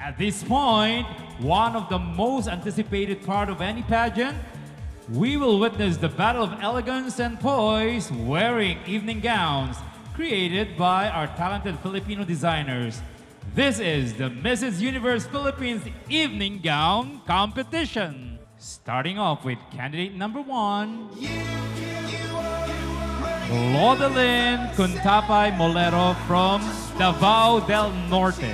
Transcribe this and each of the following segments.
At this point, one of the most anticipated part of any pageant, we will witness the battle of elegance and poise wearing evening gowns created by our talented Filipino designers. This is the Mrs. Universe Philippines Evening Gown Competition. Starting off with candidate number 1, Lodelin Cuntapay Molero from Davao del Norte.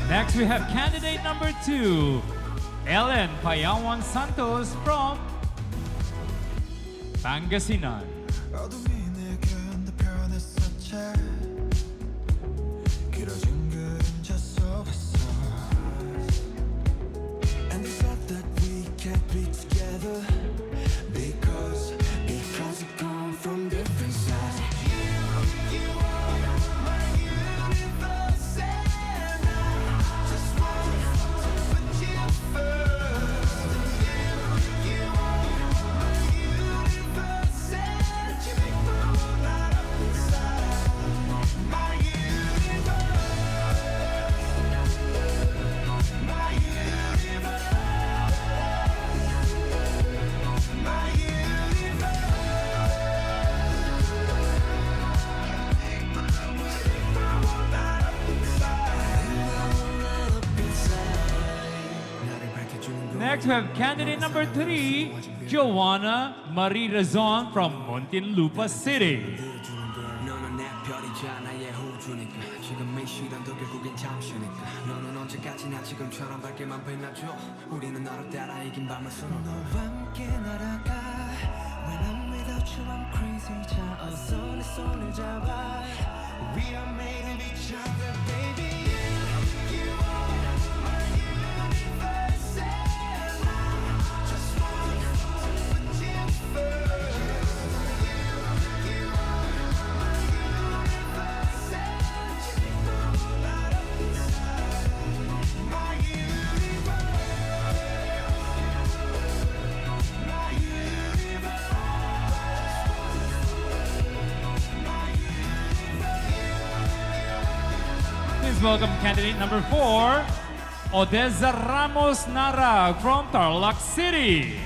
Next, we have candidate number 2, Ellen Payawan Santos from Pangasinan. Next, we have candidate number 3, Joanna Marie Razon from Muntinlupa City. Please welcome candidate number 4, Odessa Ramos Narag from Tarlac City.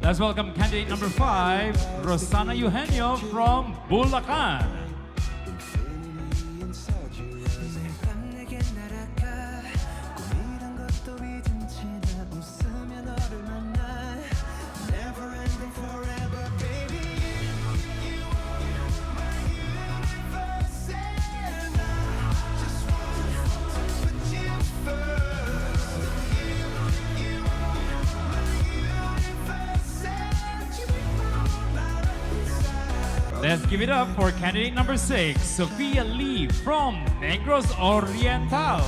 Let's welcome candidate number 5, Rosana Eugenio from Bulacan. Let's give it up for candidate number 6, Sophia Lee from Negros Oriental.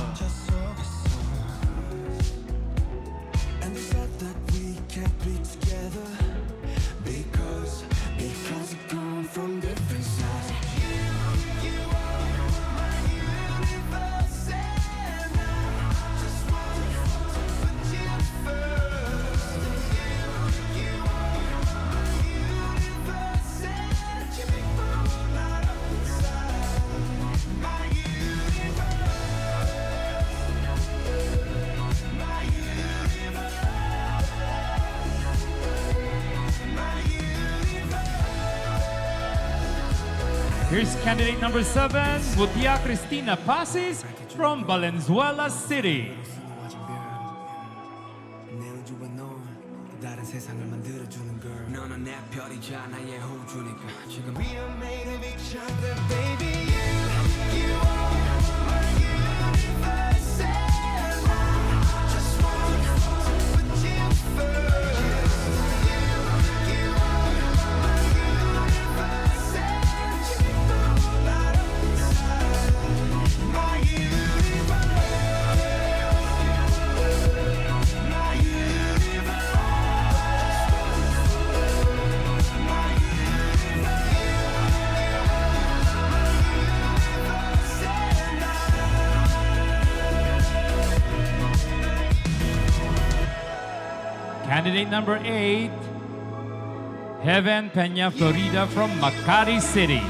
Here's candidate number 7, Mutia Cristina Pasis from Valenzuela City. 너는 내 별이잖아 얘 호주니까 지금 We are made of each other baby You are my universe and I just want to put you first You are my universe and you know that inside My universe My universe Candidate number 8, Heaven Peña Florida from Makati City.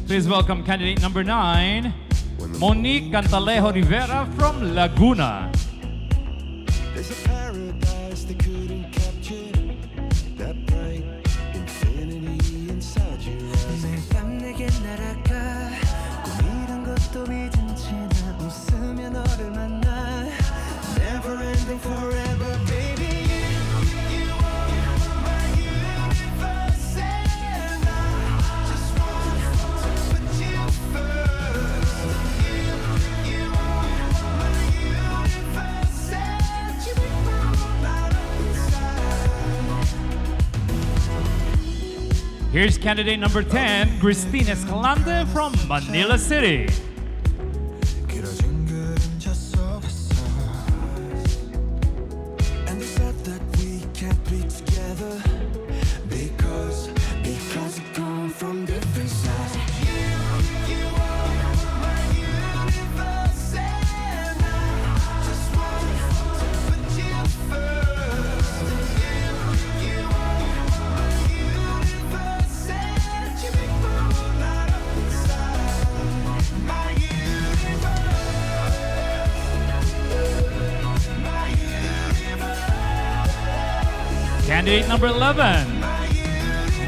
Please welcome candidate number 9, Monique Cantalejo Rivera from Laguna. There's a paradise they couldn't capture That bright infinity inside your eyes 매일 밤 내게 날아가 꿈이란 것도 믿은 채 나 웃으며 너를 만나 Never ending forever baby You are my universe and I just want to put you first Here's candidate number 10, Christine Escalante from Manila City. And they said that we can't be together because we come from different sides. You are my universe and I just want to put you first. You are my universe and you know that inside my universe. My universe. Candidate number 11,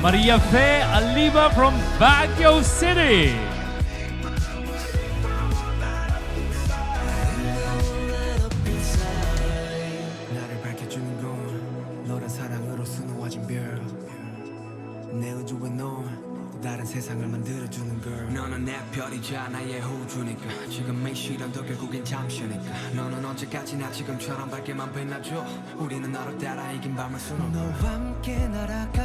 Maria Fe Aliva from Baguio City. 나를 밝혀주는 건 너란 사랑으로 수놓아진 별. 내 우주에 넌 다른 세상을 만들어주는 girl. 너는 내 별이잖아 얘 호주니까 지금 이 시련도 결국엔 잠시니까 너는 언제까지나 지금처럼 밝게만 빛나줘 우리는 너를 따라 이긴 밤을 수놓아 너와 함께 날아가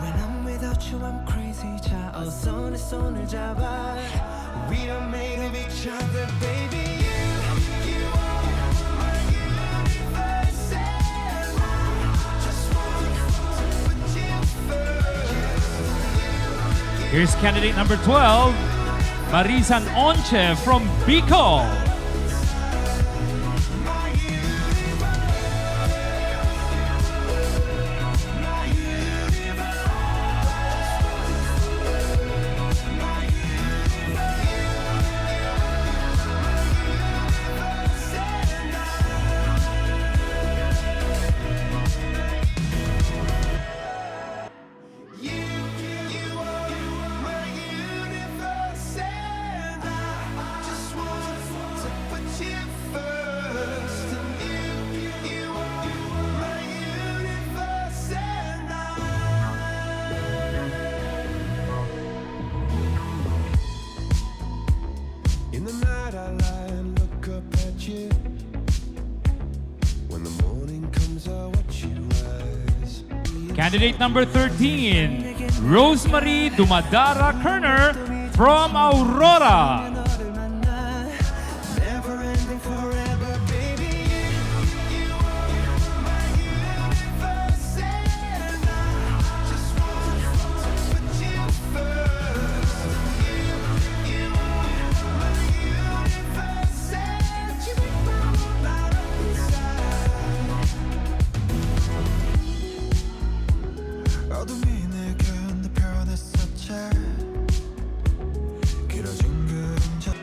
When I'm without you I'm crazy 자 어서 내 손을 잡아 We are made of each other baby You are my universe and I just want to put you first Here's candidate number 12, Marisan Onche from Bicol. In the night I lie and look up at you. When the morning comes I watch you rise. Candidate number 13, Rosemary Dumadara Kerner from Aurora. 어둠이 내겐 더 변했었지 길어진 그림자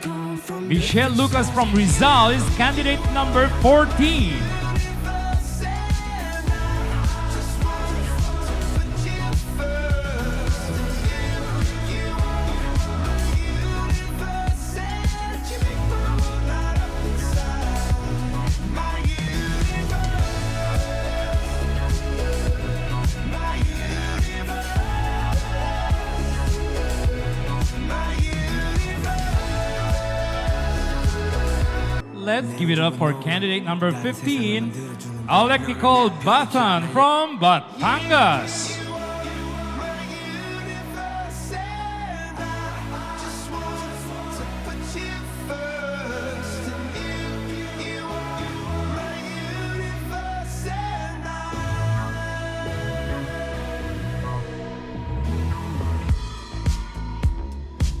Michelle Lucas from Rizal is candidate number 14. Let's give it up for candidate number 15, Alec-Nicole Bathan from Batangas.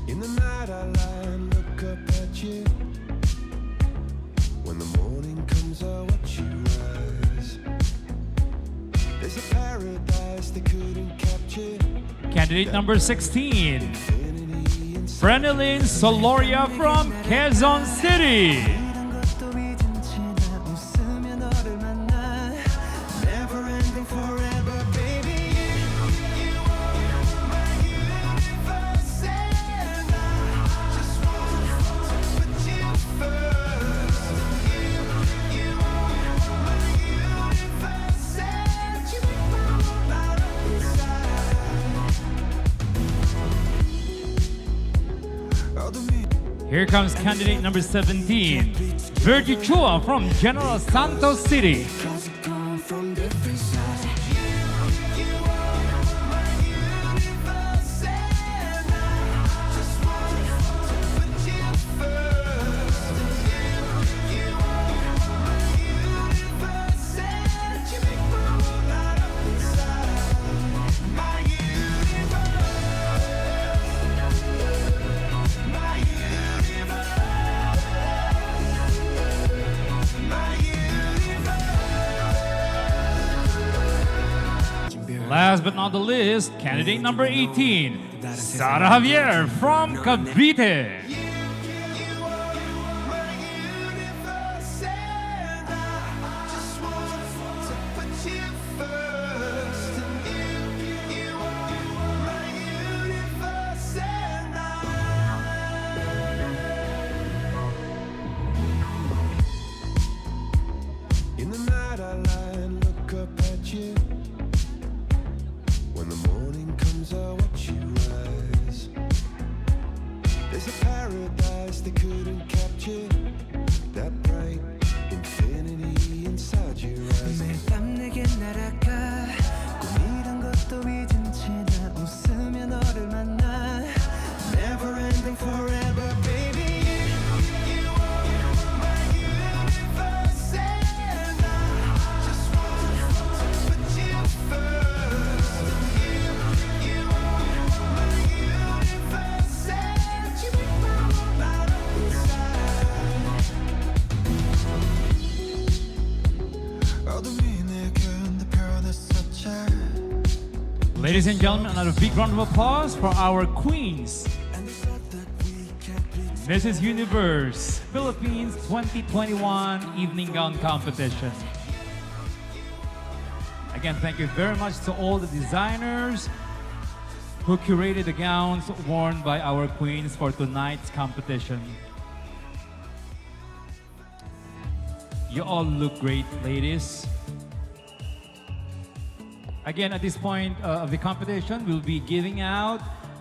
In the night I lie and look up at you. When the morning comes I watch you rise. There's a paradise they couldn't capture. Candidate number 16, Infinity and Brenelyn Soloria from Quezon City. 이런 것도 잊은 채 나 웃으며 너를 만나 Never ending forever baby You are my universe and I just want to put you first You are my universe and you make my world light up inside 어둠이 Here comes candidate number 17, Virgie Chua from General Santos City. Cause it come from different sides You are my universe and I just want to put you first You are my universe and you make my world light up inside My universe My universe My universe Last but not the least, candidate number 18, Sara Javier from Cavite. You are my universe and I just want to put you first You are my universe and In the night I lie and look up at you. When the morning comes I watch you rise. There's a paradise they couldn't capture. That bright infinity inside your eyes. 매일 밤 내게 날아가 꿈이란 것도 잊은 채 나 웃으며 너를 만나 Never ending forever baby You are my universe and I just want to put you first You are my universe and you make my world light up inside 어둠이 내겐 더 변했었지. Ladies and gentlemen, another big round of applause for our queens. Mrs. Universe Philippines 2021 Evening Gown Competition. Again, thank you very much to all the designers who curated the gowns worn by our queens for tonight's competition. You all look great, ladies. Again, at this point of the competition, we'll be giving out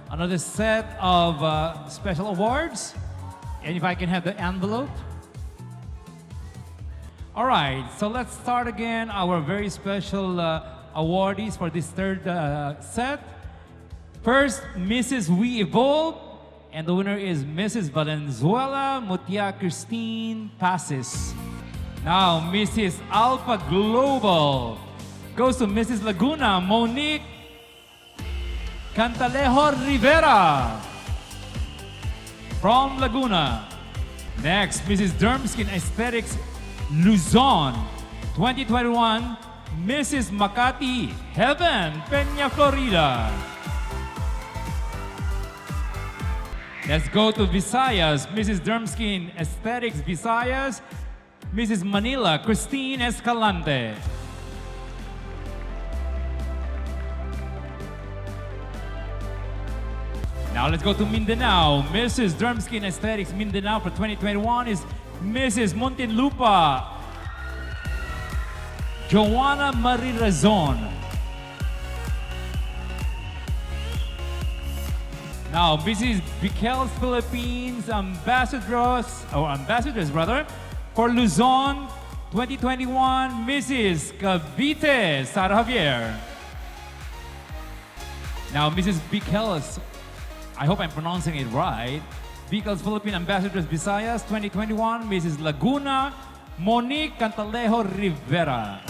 another set of special awards. And if I can have the envelope. All right, so let's start again our very special awardees for this third set. First, Mrs. We Evolve, and the winner is Mrs. Valenzuela Mutia Christine Pasis. Now, Mrs. Alpha Global goes to Mrs. Laguna Monique Cantalejo Rivera from Laguna. Next, Mrs. Dermskin Aesthetics Luzon 2021 Mrs. Makati Heaven Peña, Florida. Let's go to Visayas, Mrs. Dermskin Aesthetics Visayas, Mrs. Manila Christine Escalante. Now let's go to Mindanao. Mrs. Dermskin Aesthetics Mindanao for 2021 is Mrs. Muntinlupa Joanna Marie Razon. Now, Mrs. Bikel's Philippines ambassadress rather, for Luzon 2021, Mrs. Cavite Sara Javier. Now, Mrs. Bikel's, I hope I'm pronouncing it right, Bikel's Philippine Ambassadress Visayas 2021, Mrs. Laguna Monique Cantalejo Rivera.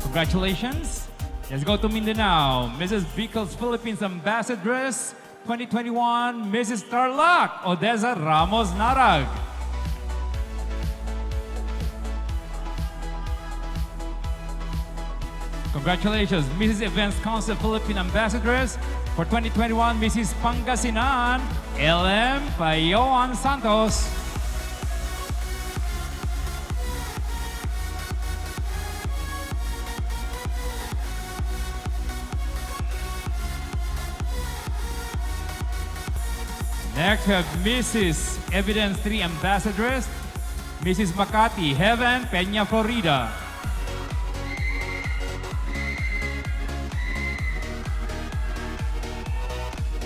Congratulations. Let's go to Mindanao. Mrs. Bikel's Philippines Ambassadress 2021, Mrs. Tarlac Odessa Ramos Narag. Congratulations, Mrs. Events Council Philippine Ambassadress for 2021, Mrs. Pangasinan LM Payoan Santos. Next, we have Mrs. Evidence 3 Ambassadress, Mrs. Makati Heaven Peña, Florida.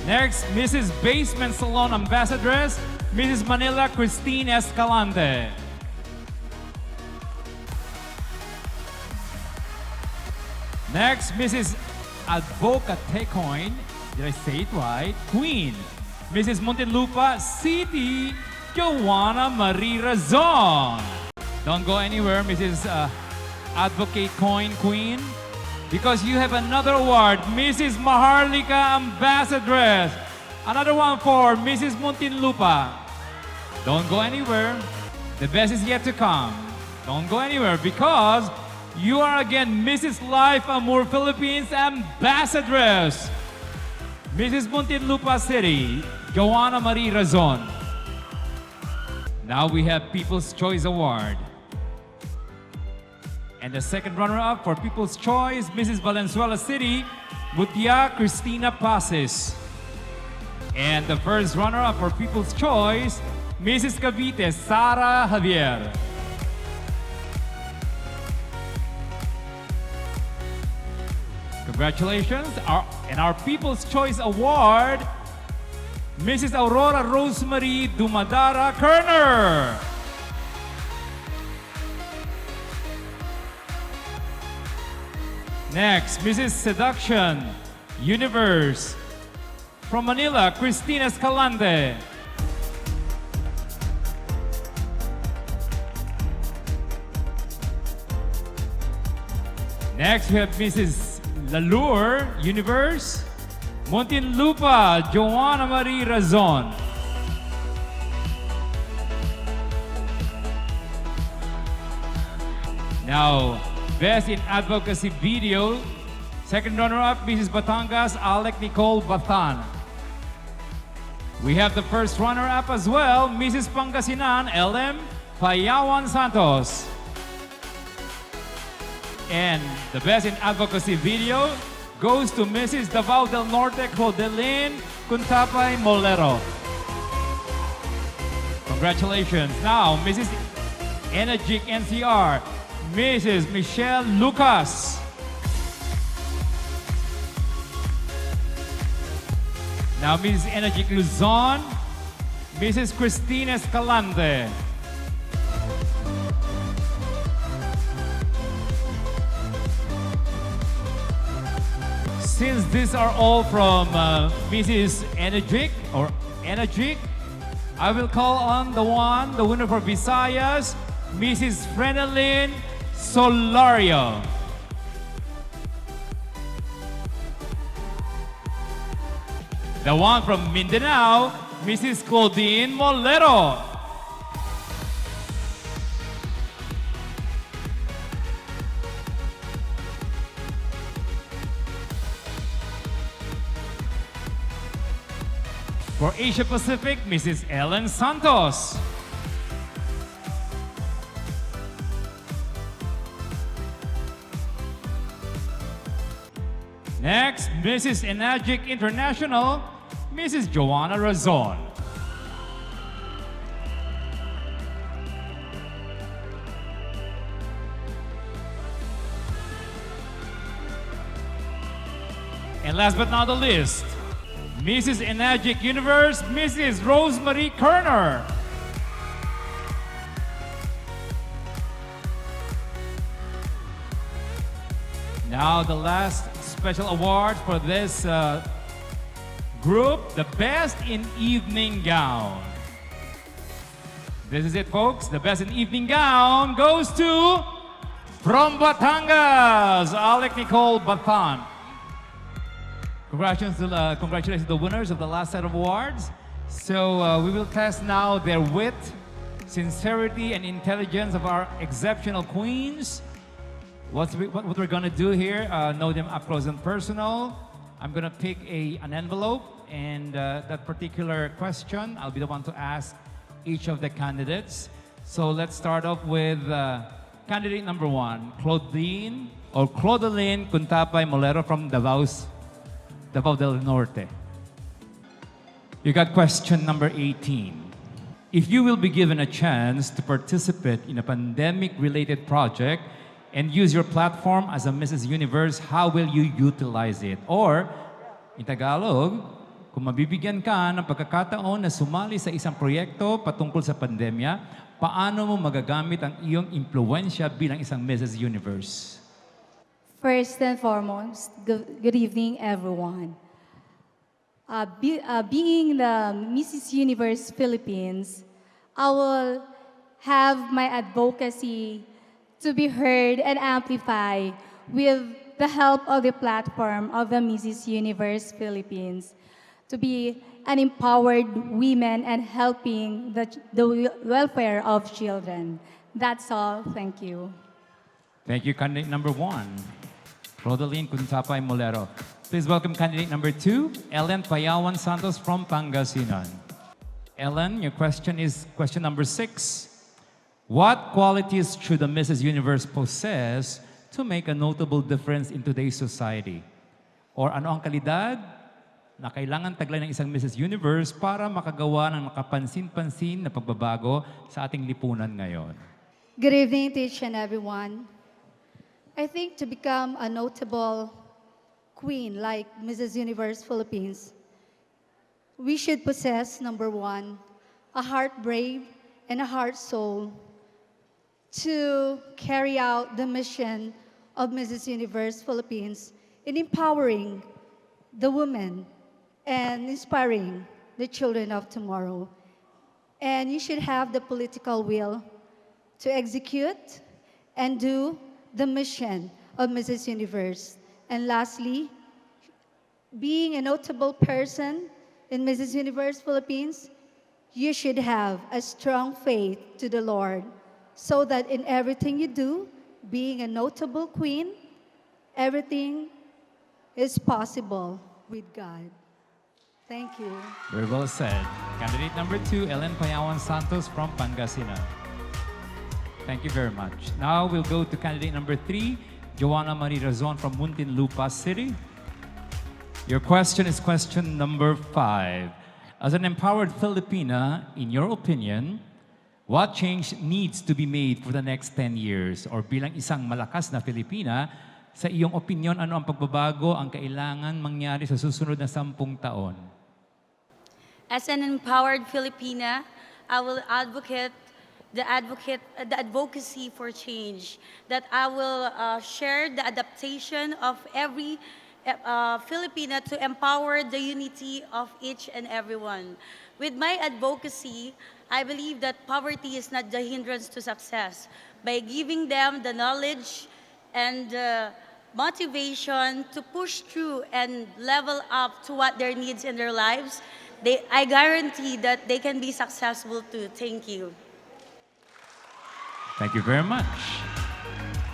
Next, Mrs. Basement Salon Ambassadress, Mrs. Manila Christine Escalante. Next, Mrs. Advocate Coin, did I say it right? Queen, Mrs. Muntinlupa City, Joanna Marie Razon. Don't go anywhere, Mrs. Advocate Coin Queen, because you have another award, Mrs. Maharlika Ambassadress. Another one for Mrs. Muntinlupa. Don't go anywhere. The best is yet to come. Don't go anywhere because you are again Mrs. Life Amour Philippines Ambassadress. Mrs. Muntinlupa City, Joanna Marie Razon. Now we have People's Choice Award. And the second runner-up for People's Choice, Mrs. Valenzuela City, Mutia Cristina Pases. And the first runner-up for People's Choice, Mrs. Cavite Sara Javier. Congratulations. And our People's Choice Award, Mrs. Aurora Rosemary Dumadara Kerner. Next, Mrs. Seduction Universe from Manila, Christina Escalante. Next, we have Mrs. Lalure Universe, Muntinlupa Joanna Marie Razon. Now, Best in Advocacy Video, second runner-up, Mrs. Batangas Alec Nicole Bathan. We have the first runner-up as well, Mrs. Pangasinan LM Payawan Santos. And the Best in Advocacy Video goes to Mrs. Davao del Norte Codelin Cuntapay Molero. Congratulations. Now, Mrs. Energic NCR, Mrs. Michelle Lucas. Now, Mrs. Energic Luzon, Mrs. Christine Escalante. Since these are all from Mrs. Energic or Energic, I will call on the winner for Visayas, Mrs. Frenelyn Solario. The one from Mindanao, Mrs. Claudine Molero. For Asia Pacific, Mrs. Ellen Santos. Next, Mrs. Enagic International, Mrs. Joanna Razon. And last but not the least, Mrs. Enagic Universe, Mrs. Rosemary Kerner. Now the last special award for this group, the Best in Evening Gown. This is it, folks. The Best in Evening Gown goes to, from Batangas, Alec Nicole Bathan. Congratulations to the winners of the last set of awards. So we will test now their wit, sincerity, and intelligence of our exceptional queens. What we're gonna do here, know them up close and personal. I'm gonna pick an envelope, and that particular question, I'll be the one to ask each of the candidates. So let's start off with candidate number 1, Claudine Cuntapay Molero from Davao del Norte. You got question number 18. If you will be given a chance to participate in a pandemic-related project and use your platform as a Mrs. Universe, how will you utilize it? Or, in Tagalog, kung mabibigyan ka ng pagkakataon na sumali sa isang proyekto patungkol sa pandemya, paano mo magagamit ang iyong impluensya bilang isang Mrs. Universe? First and foremost, good evening, everyone. Being the Mrs. Universe Philippines, I will have my advocacy to be heard and amplified with the help of the platform of the Mrs. Universe Philippines to be an empowered women and helping the welfare of children. That's all. Thank you. Thank you, candidate number 1. Rodaline Cuntapay Molero. Please welcome candidate number 2, Ellen Payawan Santos from Pangasinan. Ellen, your question is question number 6. What qualities should the Mrs. Universe possess to make a notable difference in today's society? Or ano ang kalidad na kailangan taglay ng isang Mrs. Universe para makagawa ng makapansin-pansin na pagbabago sa ating lipunan ngayon? Good evening to each and everyone. I think to become a notable queen like Mrs. Universe Philippines, we should possess, number 1, a heart brave and a heart soul to carry out the mission of Mrs. Universe Philippines in empowering the women and inspiring the children of tomorrow. And you should have the political will to execute and do the mission of Mrs. Universe. And lastly, being a notable person in Mrs. Universe Philippines, you should have a strong faith to the Lord so that in everything you do, being a notable queen, everything is possible with God. Thank you. Very well said. Candidate number 2, Ellen Payawan Santos from Pangasinan. Thank you very much. Now we'll go to candidate number 3, Joanna Marie Razon from Muntinlupa City. Your question is question number 5. As an empowered Filipina, in your opinion, what change needs to be made for the next 10 years? Or bilang isang malakas na Filipina, sa iyong opinion, ano ang pagbabago ang kailangan mangyari sa susunod na 10 taon? As an empowered Filipina, I will advocate the advocacy for change, that I will share the adaptation of every Filipina to empower the unity of each and everyone. With my advocacy, I believe that poverty is not the hindrance to success. By giving them the knowledge and motivation to push through and level up to what their needs in their lives, I guarantee that they can be successful too. Thank you. Thank you very much.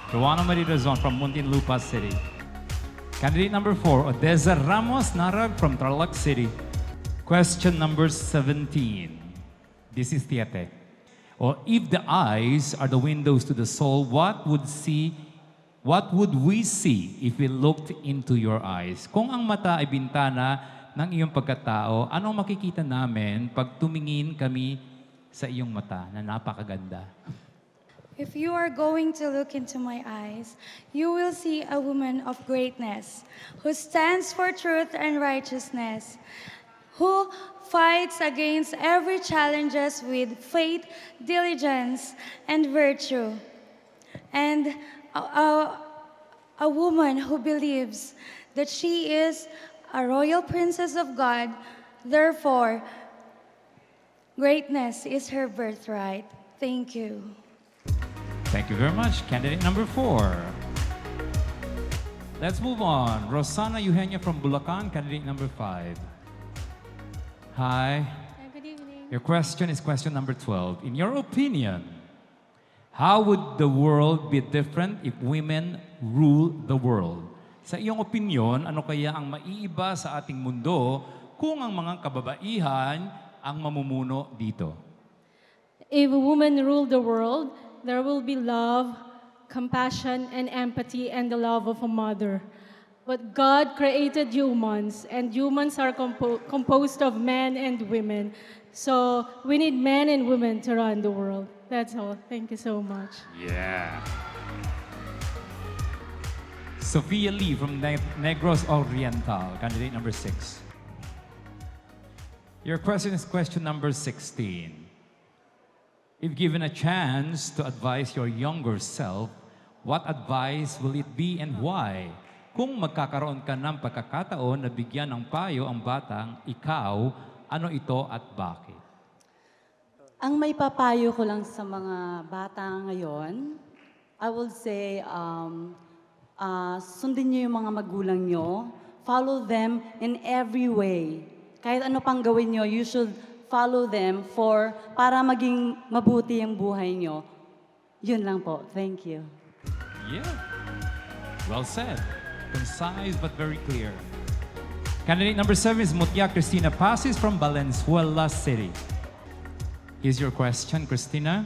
Joanna Marie Razon from Muntinlupa City. Candidate number 4, Odessa Ramos Narag from Tarlac City. Question number 17. This is Tiate. Or if the eyes are the windows to the soul, what would we see if we looked into your eyes? Kung ang mata ay bintana ng iyong pagkatao, anong makikita namin pag tumingin kami sa iyong mata na napakaganda? If you are going to look into my eyes, you will see a woman of greatness who stands for truth and righteousness, who fights against every challenges with faith, diligence, and virtue. And a woman who believes that she is a royal princess of God, therefore, greatness is her birthright. Thank you. Thank you very much. Candidate number 4. Let's move on. Rosana Eugenia from Bulacan, candidate number 5. Hi. Good evening. Your question is question number 12. In your opinion, how would the world be different if women rule the world? Sa iyong opinion, ano kaya ang maiiba sa ating mundo kung ang mga kababaihan ang mamumuno dito? If a woman ruled the world, there will be love, compassion, and empathy, and the love of a mother. But God created humans, and humans are composed of men and women. So we need men and women to run the world. That's all. Thank you so much. Yeah. Sophia Lee from Negros Oriental, candidate number 6. Your question is question number 16. If given a chance to advise your younger self, what advice will it be and why? Kung magkakaroon ka ng pagkakataon na bigyan ng payo ang batang ikaw, ano ito at bakit? Ang may papayo ko lang sa mga bata ngayon, I would say, sundin niyo yung mga magulang niyo, follow them in every way. Kahit ano pang gawin niyo, you should follow them para maging mabuti ang buhay niyo. Yun lang po. Thank you. Yeah. Well said. Concise but very clear. Candidate number 7 is Mutia Cristina Pasis from Valenzuela City. Here's your question, Cristina.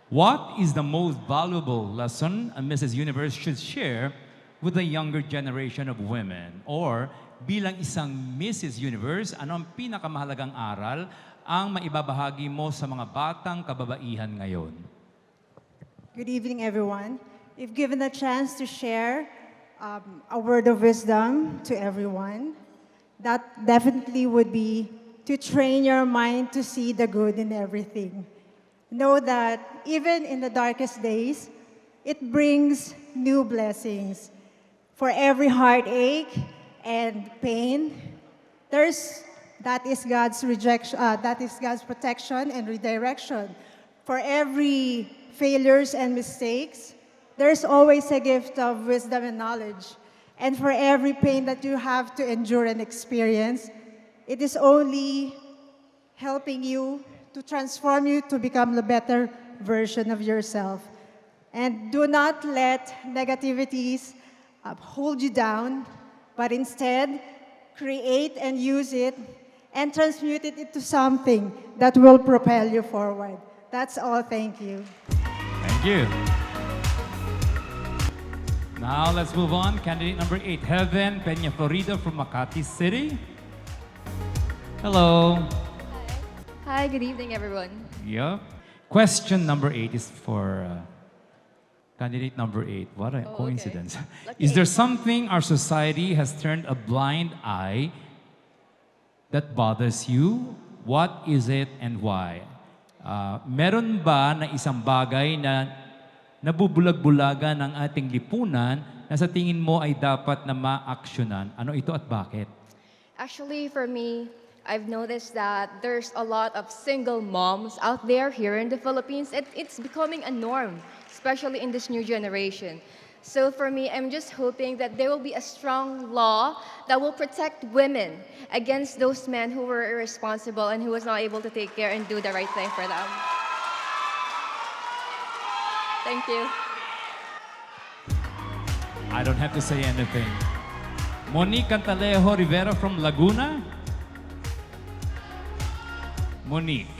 What is the most valuable lesson a Mrs. Universe should share with the younger generation of women? Or bilang isang Mrs. Universe, ano ang pinakamahalagang aral ang maibabahagi mo sa mga batang kababaihan ngayon? Good evening, everyone. If given the chance to share a word of wisdom to everyone, that definitely would be to train your mind to see the good in everything. Know that even in the darkest days, it brings new blessings. For every heartache and pain, that is God's protection and redirection. For every failures and mistakes, there's always a gift of wisdom and knowledge. And for every pain that you have to endure and experience, it is only helping you to transform you to become the better version of yourself. And do not let negativities hold you down, but instead, create and use it and transmute it into something that will propel you forward. That's all. Thank you. Thank you. Now let's move on. Candidate number 8, Heaven Peña Florida from Makati City. Hello. Hi, good evening, everyone. Yeah. Question number 8 is for candidate number 8. What a coincidence. Lucky Is there 8. something our society has turned a blind eye that bothers you? What is it and why? Meron ba na isang bagay na nabubulag-bulagan ng ating lipunan na sa tingin mo ay dapat na ma-aksyonan? Ano ito at bakit? Actually, for me, I've noticed that there's a lot of single moms out there here in the Philippines. It's becoming a norm, especially in this new generation. So for me, I'm just hoping that there will be a strong law that will protect women against those men who were irresponsible and who was not able to take care and do the right thing for them. Thank you. I don't have to say anything. Monique Cantalejo Rivera from Laguna. Monique,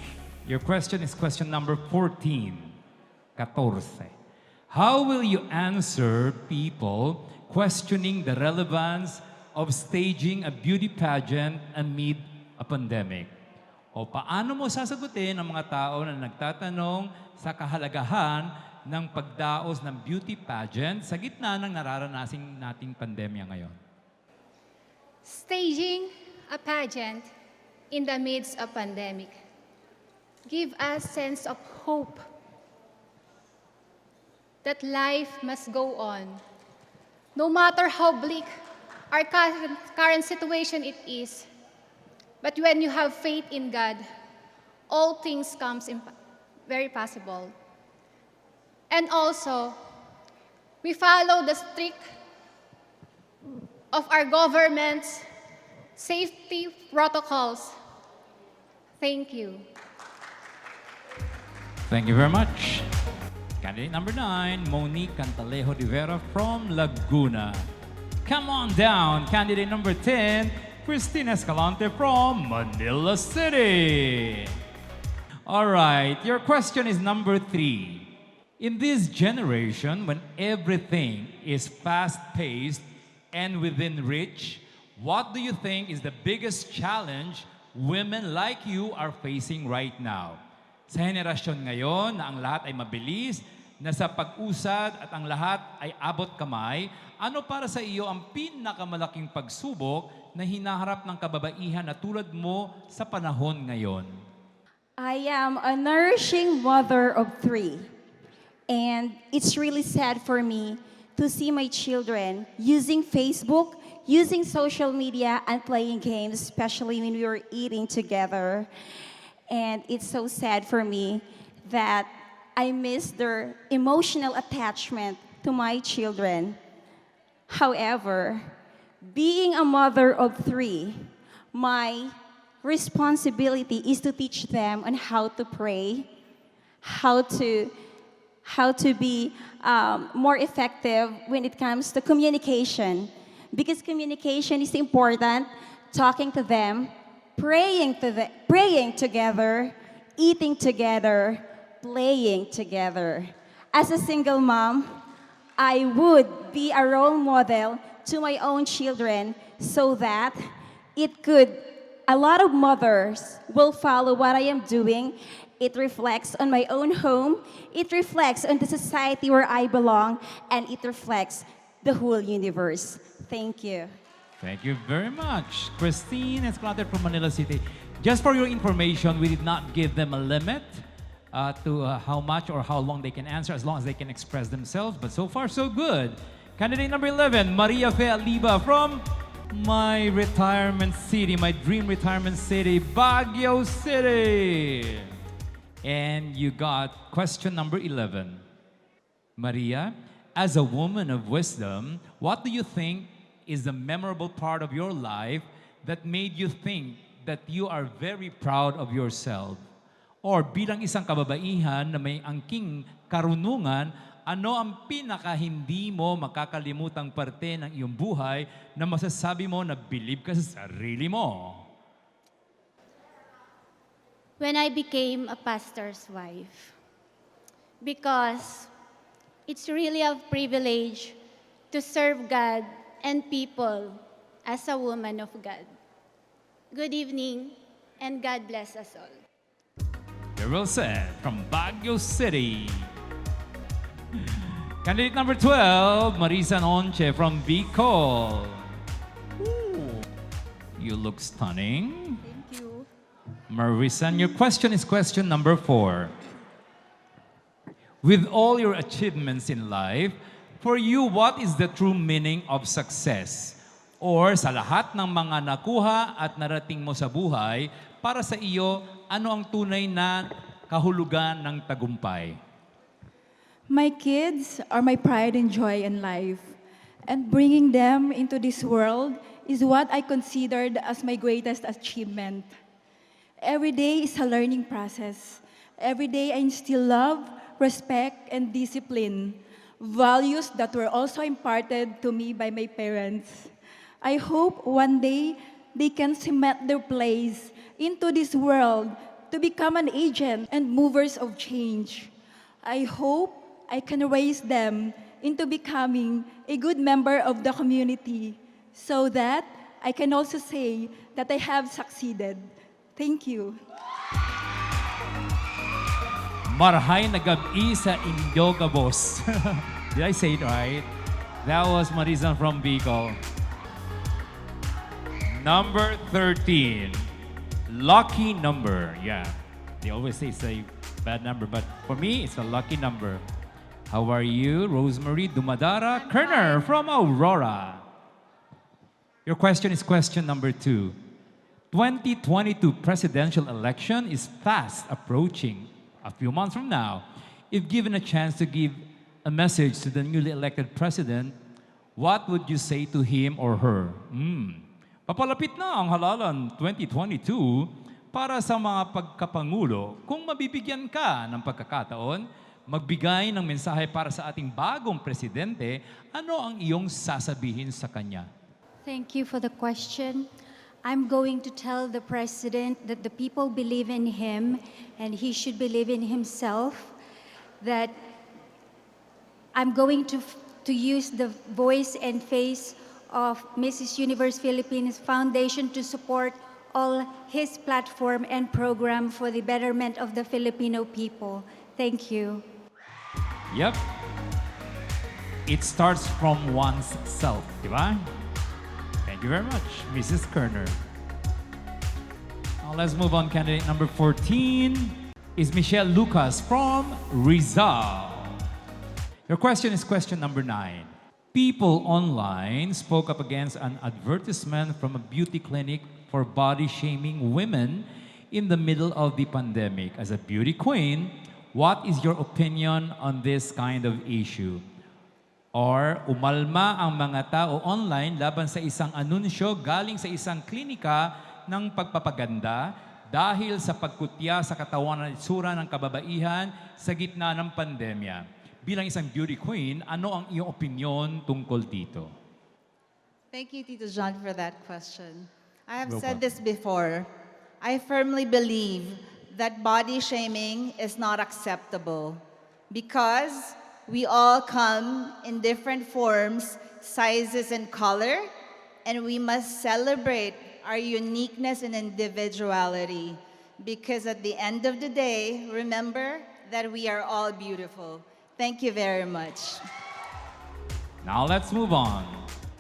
your question is question number 14. 14. How will you answer people questioning the relevance of staging a beauty pageant amid a pandemic? O paano mo sasagutin ang mga tao na nagtatanong sa kahalagahan ng pagdaos ng beauty pageant sa gitna ng nararanasin nating pandemya ngayon? Staging a pageant in the midst of pandemic give us sense of hope that life must go on. No matter how bleak our current situation it is, but when you have faith in God, all things comes very possible. And also, we follow the strict of our government's safety protocols. Thank you. Thank you very much. Candidate number 9, Monique Cantalejo Rivera from Laguna. Come on down, candidate number 10, Christine Escalante from Manila City. All right, your question is number 3. In this generation, when everything is fast-paced and within reach, what do you think is the biggest challenge women like you are facing right now? Sa henerasyon ngayon na ang lahat ay mabilis, na sa pag-usad at ang lahat ay abot kamay, ano para sa iyo ang pinakamalaking pagsubok na hinaharap ng kababaihan na tulad mo sa panahon ngayon? I am a nourishing mother of 3. And it's really sad for me to see my children using Facebook, using social media, and playing games, especially when we were eating together. And it's so sad for me that I miss their emotional attachment to my children. However, being a mother of 3, my responsibility is to teach them on how to pray, how to be more effective when it comes to communication. Because communication is important, talking to them, praying together, eating together, playing together. As a single mom, I would be a role model to my own children so that a lot of mothers will follow what I am doing. It reflects on my own home, it reflects on the society where I belong, and it reflects the whole universe. Thank you. Thank you very much. Christine Escalante from Manila City. Just for your information, we did not give them a limit to how much or how long they can answer, as long as they can express themselves. But so far, so good. Candidate number 11, Maria Fe Aliba from my retirement city, my dream retirement city, Baguio City. And you got question number 11. Maria, as a woman of wisdom, what do you think is the memorable part of your life that made you think that you are very proud of yourself? Or bilang isang kababaihan na may angking karunungan, ano ang pinaka-hindi mo makakalimutang parte ng iyong buhay na masasabi mo na believe ka sa sarili mo? When I became a pastor's wife, because it's really a privilege to serve God and people as a woman of God. Good evening, and God bless us all. Very well said, from Baguio City. Candidate number 12, Marisa Nonche from Bicol. Ooh, you look stunning. Thank you. Marisa, your question is question number 4. With all your achievements in life, for you, what is the true meaning of success? Or sa lahat ng mga nakuha at narating mo sa buhay, para sa iyo, ano ang tunay na kahulugan ng tagumpay? My kids are my pride and joy in life. And bringing them into this world is what I considered as my greatest achievement. Every day is a learning process. Every day I instill love, respect, and discipline. Values that were also imparted to me by my parents. I hope one day they can cement their place into this world to become an agent and movers of change. I hope I can raise them into becoming a good member of the community so that I can also say that I have succeeded. Thank you. Marhay na gabi sa Indioga, boss. Did I say it right? That was Marisa from Bicol. Number 13. Lucky number. Yeah, they always say it's a bad number, but for me, it's a lucky number. How are you, Rosemary Dumadara Kerner from Aurora? Your question is question number 2. 2022 presidential election is fast approaching. A few months from now, if given a chance to give a message to the newly elected president, what would you say to him or her? Papalapit na ang halalan 2022 para sa mga pagkapangulo. Kung mabibigyan ka ng pagkakataon, magbigay ng mensahe para sa ating bagong presidente, ano ang iyong sasabihin sa kanya? Thank you for the question. I'm going to tell the president that the people believe in him and he should believe in himself, that I'm going to use the voice and face of Mrs. Universe Philippines Foundation to support all his platform and program for the betterment of the Filipino people. Thank you. Yep. It starts from one's self, di ba? Thank you very much, Mrs. Kerner. Now let's move on. Candidate number 14 is Michelle Lucas from Rizal. Your question is question number 9. People online spoke up against an advertisement from a beauty clinic for body shaming women in the middle of the pandemic. As a beauty queen, what is your opinion on this kind of issue? Or umalma ang mga tao online laban sa isang anunsyo galing sa isang klinika ng pagpapaganda dahil sa pagkutya sa katawan at itsura ng kababaihan sa gitna ng pandemya. Bilang isang beauty queen, ano ang iyong opinyon tungkol dito? Thank you, Tito John, for that question. I have said this before. I firmly believe that body shaming is not acceptable because we all come in different forms, sizes, and color, and we must celebrate our uniqueness and individuality. Because at the end of the day, remember that we are all beautiful. Thank you very much. Now let's move on.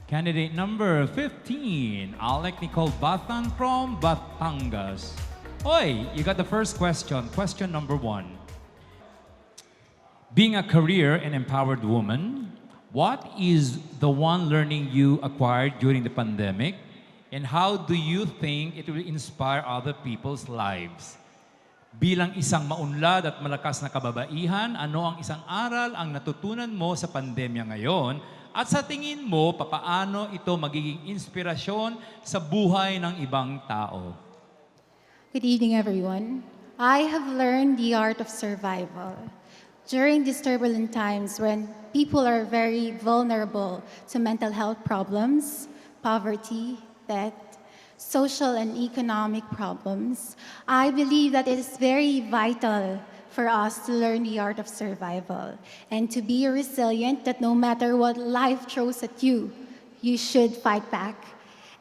Candidate number 15, Alec Nicole Bathan from Batangas. Oi, you got the first question. Question number 1. Being a career and empowered woman, what is the one learning you acquired during the pandemic? And how do you think it will inspire other people's lives? Bilang isang maunlad at malakas na kababaihan, ano ang isang aral ang natutunan mo sa pandemya ngayon? At sa tingin mo, papaano ito magiging inspirasyon sa buhay ng ibang tao? Good evening, everyone. I have learned the art of survival. During these turbulent times when people are very vulnerable to mental health problems, poverty, death, social and economic problems, I believe that it is very vital for us to learn the art of survival and to be resilient, that no matter what life throws at you, you should fight back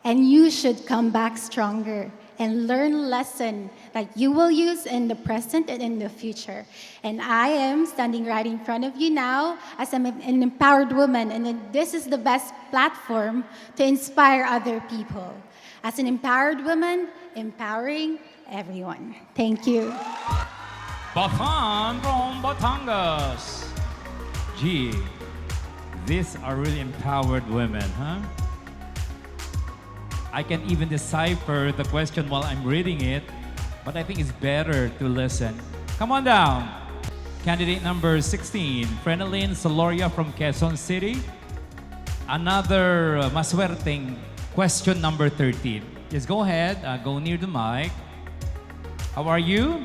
and you should come back stronger and learn lesson that you will use in the present and in the future. And I am standing right in front of you now as an empowered woman, and this is the best platform to inspire other people. As an empowered woman, empowering everyone. Thank you. Bathan from Batangas. Gee, these are really empowered women, huh? I can even decipher the question while I'm reading it, but I think it's better to listen. Come on down. Candidate number 16, Frenelyn Soloria from Quezon City. Another maswerteng question number 13. Just go ahead, go near the mic. How are you?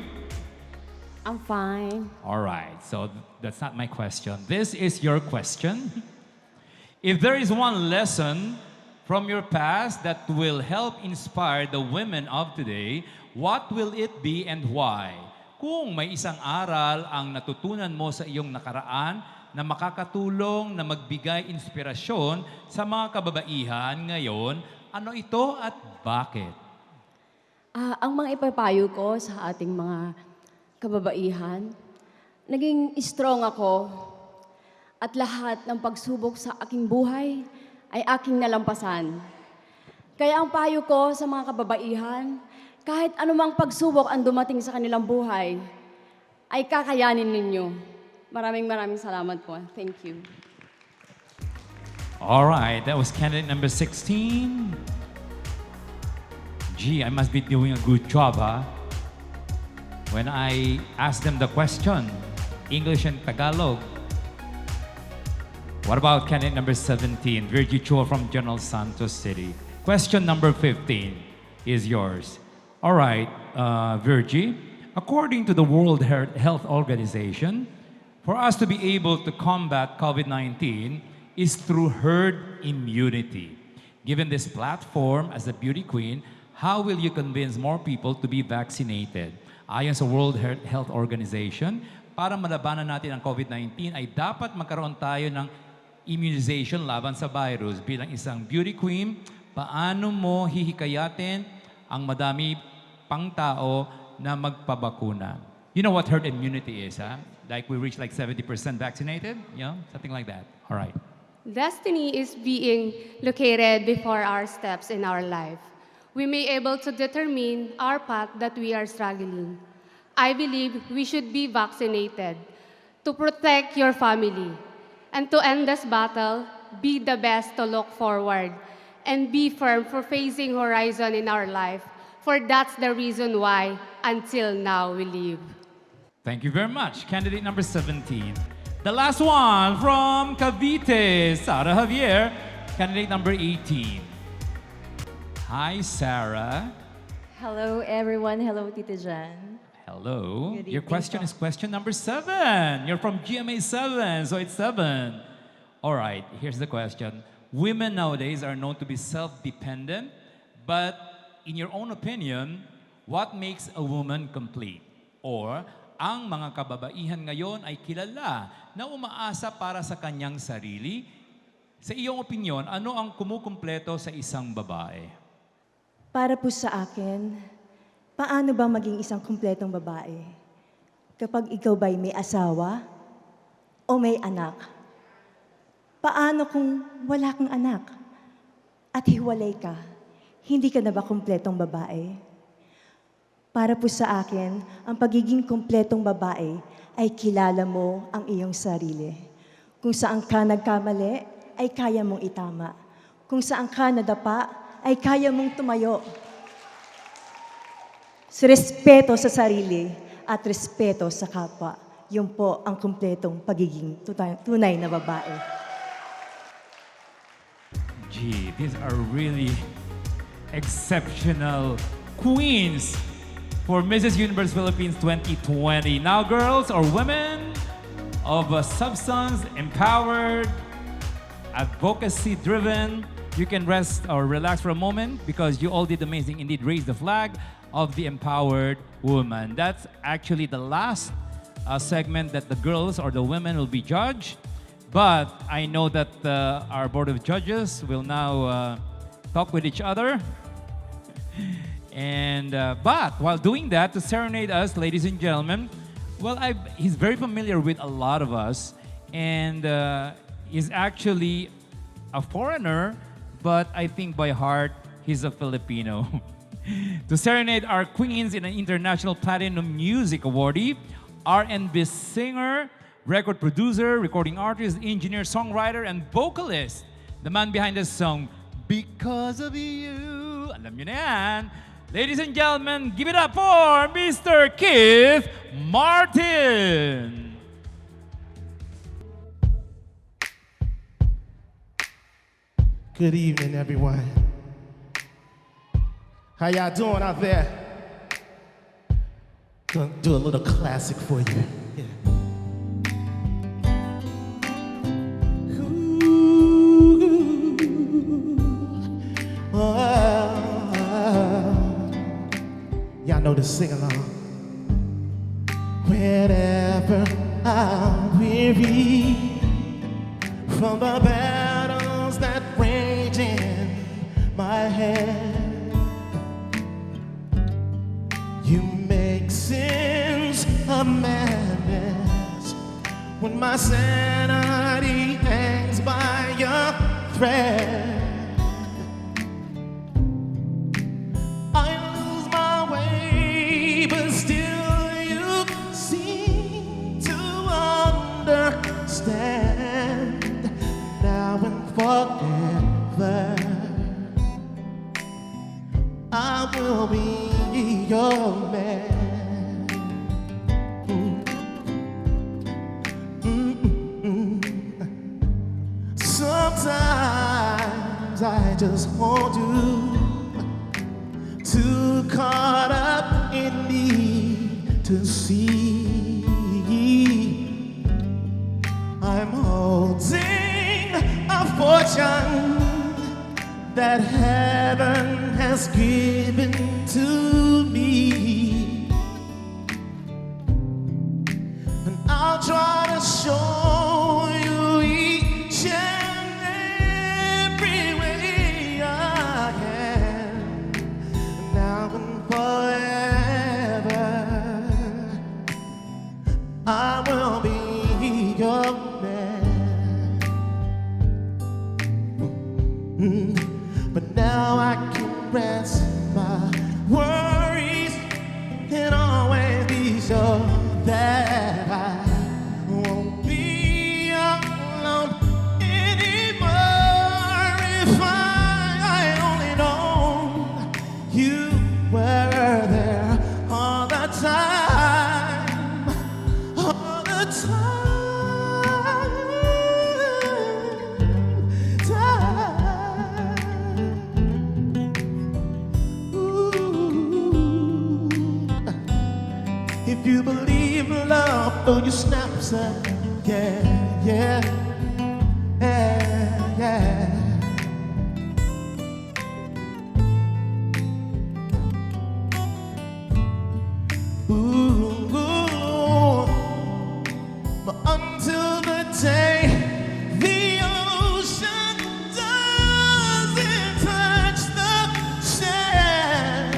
I'm fine. All right, so that's not my question. This is your question. If there is one lesson from your past that will help inspire the women of today, what will it be and why? Kung may isang aral ang natutunan mo sa iyong nakaraan na makakatulong na magbigay inspirasyon sa mga kababaihan ngayon, ano ito at bakit? Ang mga ipapayo ko sa ating mga kababaihan, naging strong ako at lahat ng pagsubok sa aking buhay ay aking nalampasan. Kaya ang payo ko sa mga kababaihan, kahit anumang pagsubok ang dumating sa kanilang buhay, ay kakayanin ninyo. Maraming salamat po. Thank you. All right, that was candidate number 16. Gee, I must be doing a good job, huh? When I asked them the question, English and Tagalog. What about candidate number 17, Virgie Chua from General Santos City? Question number 15 is yours. All right, Virgie, according to the World Health Organization, for us to be able to combat COVID-19 is through herd immunity. Given this platform as a beauty queen, how will you convince more people to be vaccinated? Ayon sa World Health Organization, para malabanan natin ang COVID-19 ay dapat magkaroon tayo ng immunization laban sa virus. Bilang isang beauty queen, paano mo hihikayatin ang madami pang tao na magpabakuna? You know what herd immunity is, huh? Like we reach like 70% vaccinated, you know, something like that. All right. Destiny is being located before our steps in our life. We may able to determine our path that we are struggling. I believe we should be vaccinated to protect your family. And to end this battle, be the best to look forward and be firm for facing horizon in our life. For that's the reason why until now we live. Thank you very much. Candidate number 17. The last one from Cavite, Sarah Javier. Candidate number 18. Hi, Sarah. Hello, everyone. Hello, Tita Jan. Hello. Good Your evening question po. is question number 7. You're from GMA 7, so it's 7. All right, here's the question. Women nowadays are known to be self-dependent, but in your own opinion, what makes a woman complete? Or, ang mga kababaihan ngayon ay kilala na umaasa para sa kanyang sarili. Sa iyong opinyon, ano ang kumukumpleto sa isang babae? Para po sa akin, paano ba maging isang kumpletong babae? Kapag ikaw ba'y may asawa o may anak? Paano kung wala kang anak at hiwalay ka? Hindi ka na ba kumpletong babae? Para po sa akin, ang pagiging kumpletong babae ay kilala mo ang iyong sarili. Kung saan ka nagkamali, ay kaya mong itama. Kung saan ka nadapa, ay kaya mong tumayo. Respeto sa sarili at respeto sa kapwa. Yun po ang kumpletong pagiging tunay na babae. Gee, these are really exceptional queens for Mrs. Universe Philippines 2020. Now, girls or women of a substance, empowered, advocacy-driven, you can rest or relax for a moment because you all did amazing. Indeed, raise the flag of the empowered woman. That's actually the last segment that the girls or the women will be judged. But I know that our board of judges will now talk with each other. And but while doing that, to serenade us, ladies and gentlemen, well, he's very familiar with a lot of us, and he's actually a foreigner, but I think by heart he's a Filipino. To serenade our queens in an International Platinum Music Awardee, R&B singer, record producer, recording artist, engineer, songwriter, and vocalist, the man behind the song Because of You. Alam nyo na yan. Ladies and gentlemen, give it up for Mr. Keith Martin. Good evening, everyone. How y'all doing out there? Gonna do a little classic for you. Yeah. Y'all know sing along. Whenever I'm weary from the battles that rage in my head, you make sense of madness when my sanity hangs by a thread. I lose my way, but still you seem to understand. Now and forever, I will be your man. Sometimes I just want you too caught up in me to see I'm holding a fortune that heaven has given to me, and I'll try to show you each and every way I can. Now and forever, I will be your man. But now I can rest my worries and always be sure that I won't be alone anymore. If I only known you were there all the time, all the time. If you believe in love, throw your snaps up, yeah, yeah, yeah, yeah. Ooh, ooh. But until the day the ocean doesn't touch the sand,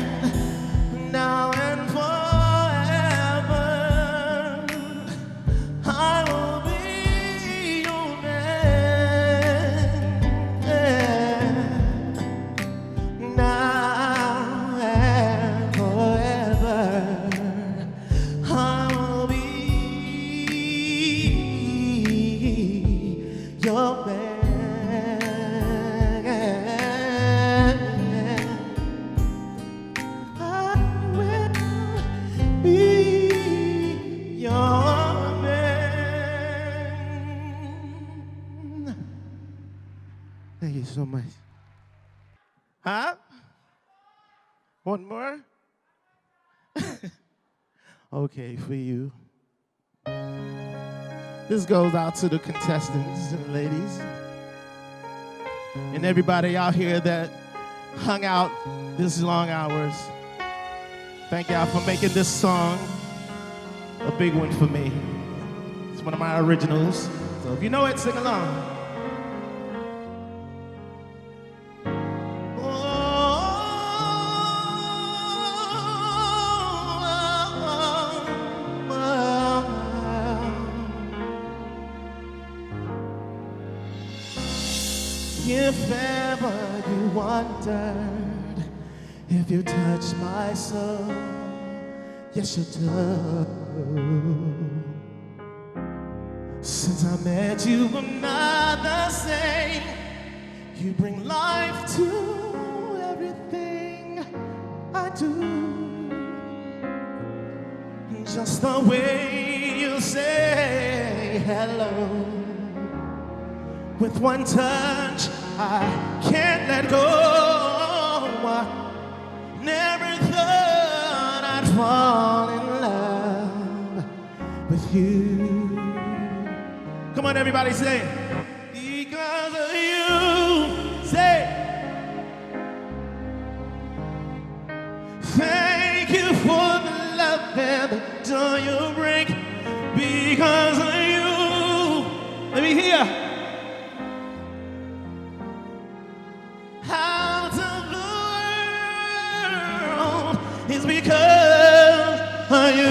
now and forever, I will be your man. Now and forever, I will be your man. I will be your man. Thank you so much. Huh? One more? Okay, for you. This goes out to the contestants and ladies and everybody out here that hung out this long hours. Thank y'all for making this song a big one for me. It's one of my originals. So if you know it, sing along. If ever you wondered if you touch my soul, yes you do. Since I met you, I'm not the same. You bring life to everything I do. Just the way you say hello. With one touch, I can't let go. I never thought I'd fall in love with you. Come on, everybody, say, because of you. Say, thank you for the because of you. Let me hear. Out of the world is because of you.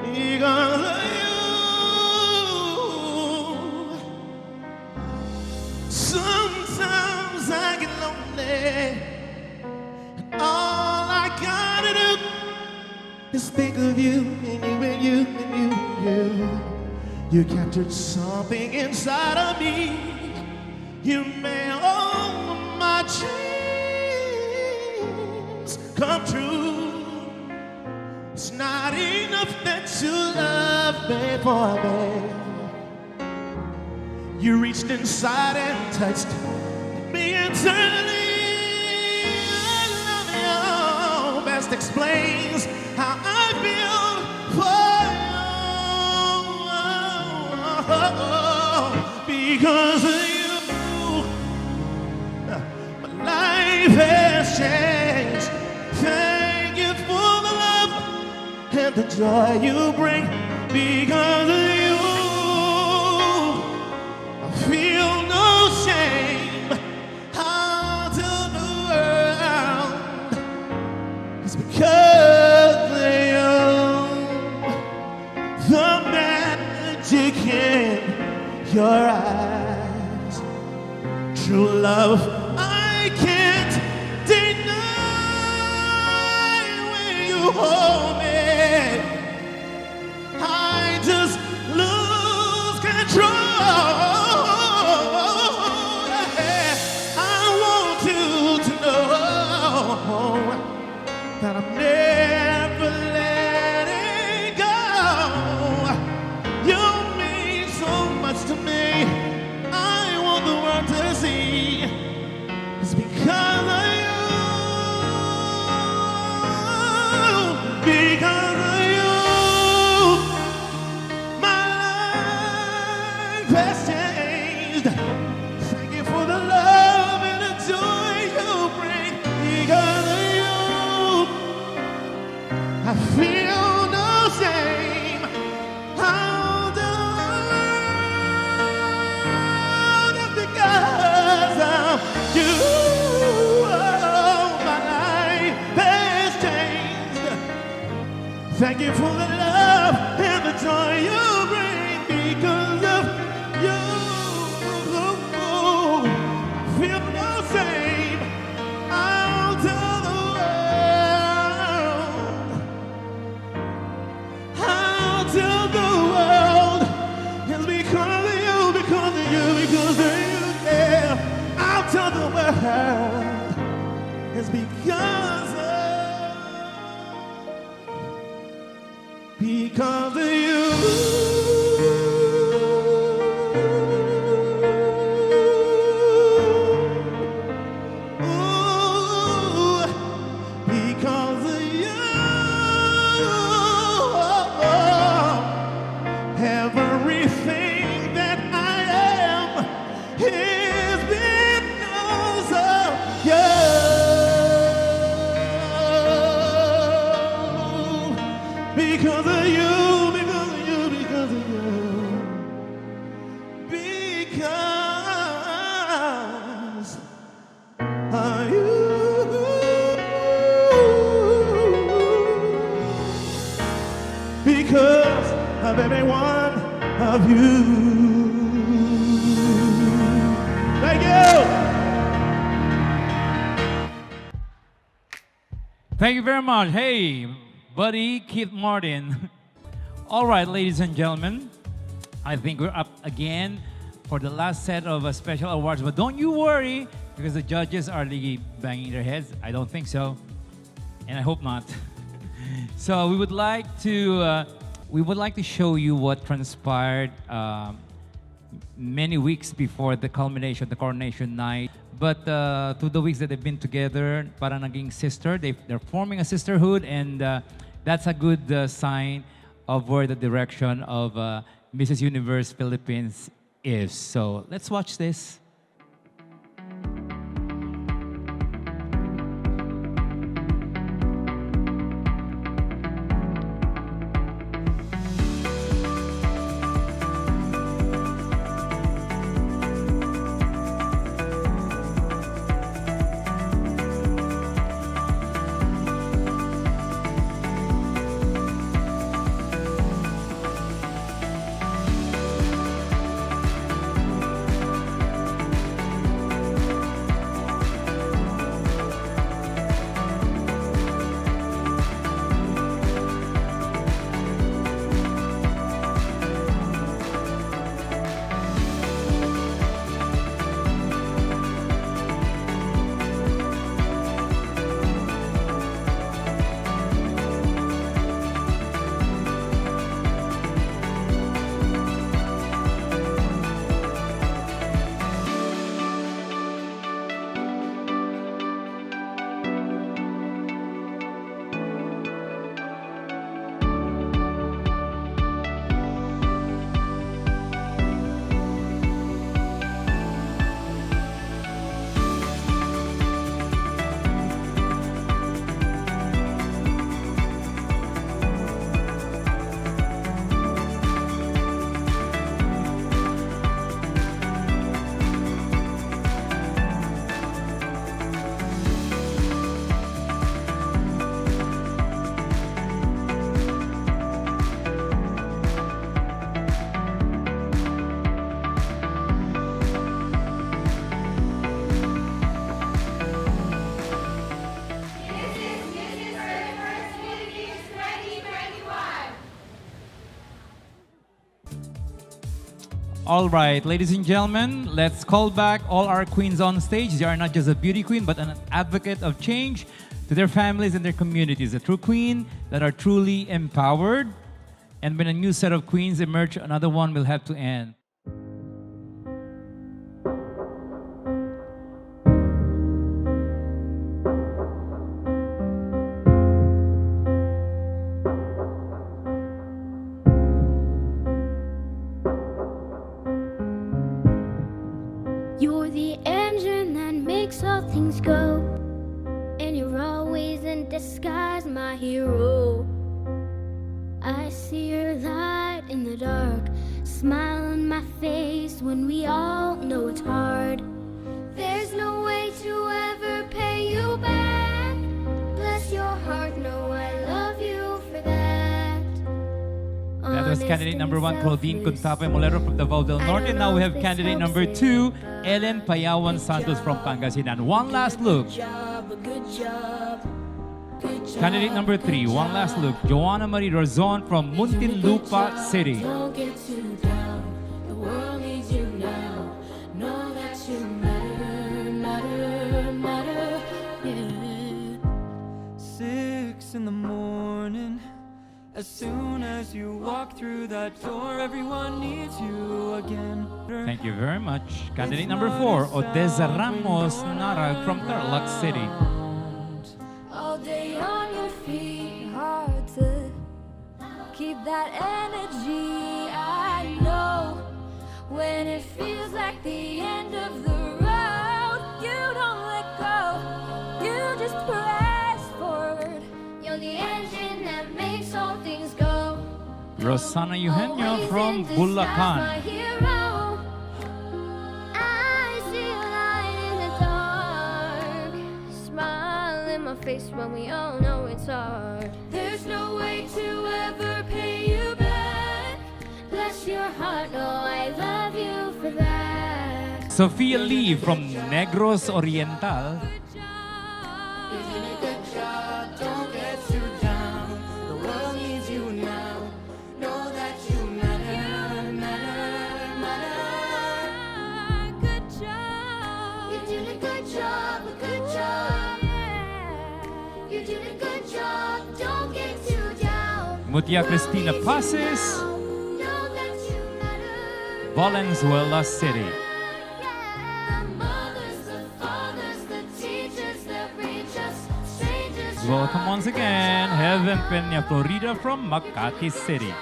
Because of you. Sometimes I get lonely. All I gotta do is think of you and you and you and you and you. You captured something inside of me. You made all of my dreams come true. It's not enough that you love me for me. You reached inside and touched me internally. I love you. Best explains how I feel for you. Because of you, my life has changed. Thank you for the love and the joy you bring. Because of you, I feel no shame. How to the world is because of you. The magic in your eyes, true love I can't deny. When you hold me, I just lose control. I want you to know that I'm never letting go. You mean so much to me. I want the world to see. It's because of you. Because of you, my life has changed. Thank you for the love and the joy you bring. Because of you, I feel no shame. How the world is because of you. Oh, my life has changed. Thank you for the love and the joy you bring. Because of you, feel no shame. I'll tell the world. I'll tell the world. It's because of you, because of you, because of you. Yeah, I'll tell the world. It's because of you. Ooh, because of you. Everything that I am is because of you. Because of you, because of you, because of you. Because of you. Because of every one of you. Thank you. Thank you very much. Hey, buddy Keith Martin. All right, ladies and gentlemen, I think we're up again for the last set of special awards. But don't you worry, because the judges are really banging their heads. I don't think so, and I hope not. So we would like to show you what transpired many weeks before the culmination, the coronation night. But through the weeks that they've been together, parang naging sister. They're forming a sisterhood, and that's a good sign of where the direction of Mrs. Universe Philippines is. So let's watch this. All right, ladies and gentlemen, let's call back all our queens on stage. They are not just a beauty queen, but an advocate of change to their families and their communities. A true queen that are truly empowered. And when a new set of queens emerge, another one will have to end. You're the engine that makes all things go, and you're always in disguise, my hero. I see your light in the dark, smile on my face when we all know it's hard. There's no way to ever pay you back. Bless your heart, know I love you for that. That was candidate number 1, Claudine Contape Molero from Davao del Norte. And now we have candidate number 2, Ellen Payawan Santos from Pangasinan. One last look. Candidate number 3, one last look, Joanna Marie Razon from Muntinlupa City. Don't get too down, the world needs you now. Know that you matter, yeah. 6 in the morning, as soon as you walk through that door, everyone needs you again. Thank you very much. Candidate number 4, Odessa Ramos Narag from Tarlac City. All day on your feet, hard to keep that energy. I know when it feels like the end of the road, you don't let go, you just press forward. You're the engine that makes all things go. Rosana Eugenio from Bulacan. My hero. I see a light in the dark, smile in my face when we all know it's hard. There's no way to ever pay you back. Bless your heart, oh I love you for that. Sophia Lee from Negros Oriental. You're doing a good job, don't get too down. The world needs you now. Know that you matter. Good job. You're doing a good job, a good job. You're doing a good job, don't get too down. Mutia Cristina Pases, Know that you matter. Valenzuela City. The mothers, the fathers, the teachers that reach us, strangers. Welcome once again, Heaven Peña Florida from Makati City.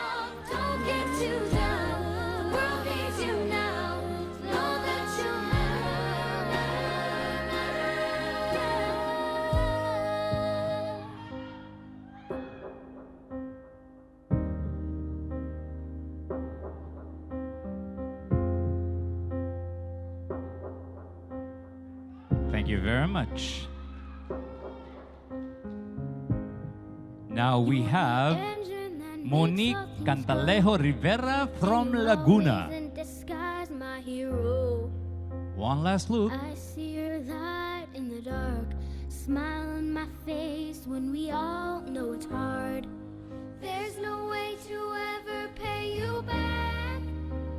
Don't get too down. The world needs you now. Know that you Thank you very much. Now we have Monique Cantalejo Rivera from Laguna. in disguise, my hero. One last look. I see your light in the dark, smile on my face when we all know it's hard. There's no way to ever pay you back.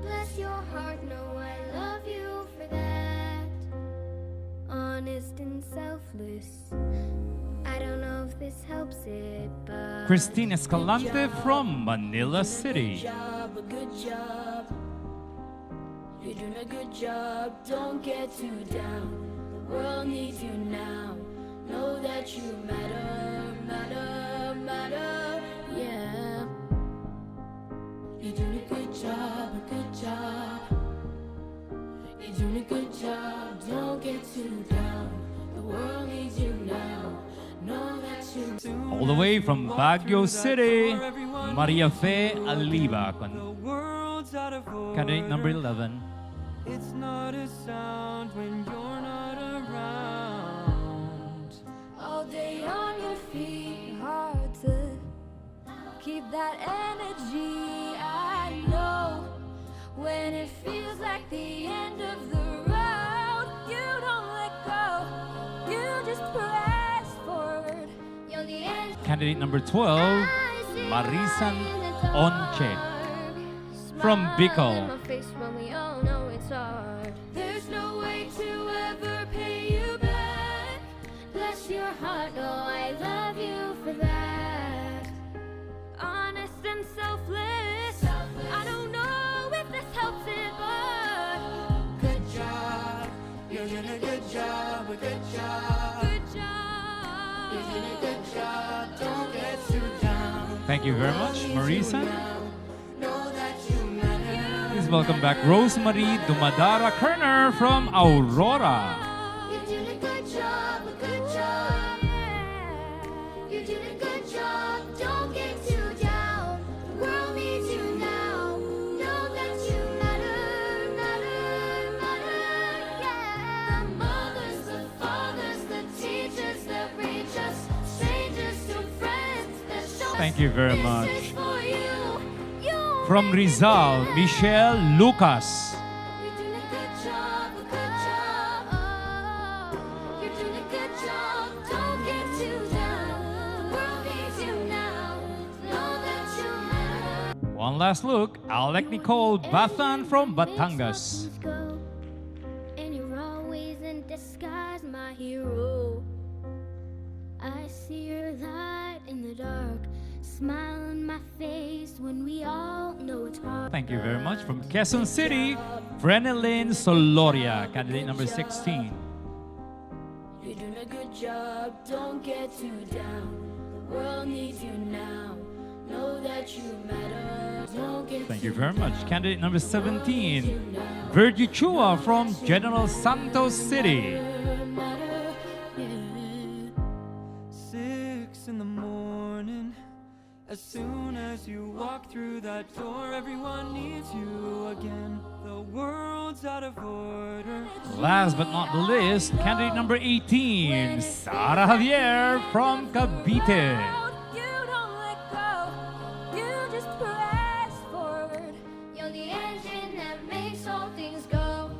Bless your heart, know I love you for that. Honest and selfless. I don't know if this helps it, but Christine Escalante from Manila City. a good job. You're doing a good job, don't get too down. The world needs you now. Know that you matter, yeah. You're doing a good job, a good job. You're doing a good job, don't get too down. The world needs you now. Know that you All the way from Baguio City, Maria Fe Aliva. Candidate number 11. It's not a sound when you're not around. all day on your feet, hard to keep that energy. I know when it feels like the end of the road, you don't let go, you just press forward. You're the end. Candidate number 12, Marisan Onche from Bicol. There's no way to ever pay you back. Bless your heart, oh, I love you for that. Honest and selfless. I don't know if this helps it, but good job. You're doing a good job, a good job. Good job. You're doing a good job. Don't get too down. Thank you very much, Marisa. Know that you matter. Please welcome back Rosemary Dumadara Kerner from Aurora. You're doing a good job, a good job. You're doing a good job. Don't get too down. The world needs you now. Know that you matter, matter, matter. Yeah. The mothers, the fathers, the teachers that reach us, strangers to friends that show us Thank you very this much. is for you. From Rizal, Michelle Lucas. You're doing a good job, a good job. You're doing a good job. Don't get too down. The world needs you now. Know that you matter. One last look, Alec Nicole Bathan from Batangas. And you're always in disguise, my hero. I see your light in the dark, smile on my face when we all know it's hard. Thank you very much. From Quezon City, Frenelyn Soloria, candidate number 16. You're doing a good job, don't get too down. The world needs you now. Know that you matter, don't get Thank you very much. Candidate number 17, Virgie Chua from General Santos City. 6 in the morning. As soon as you walk through that door, everyone needs you again. The world's out of order. Last but not the least, candidate number 18, Sara Javier from Cavite. You don't let go, you just press forward. You're the engine that makes all things go.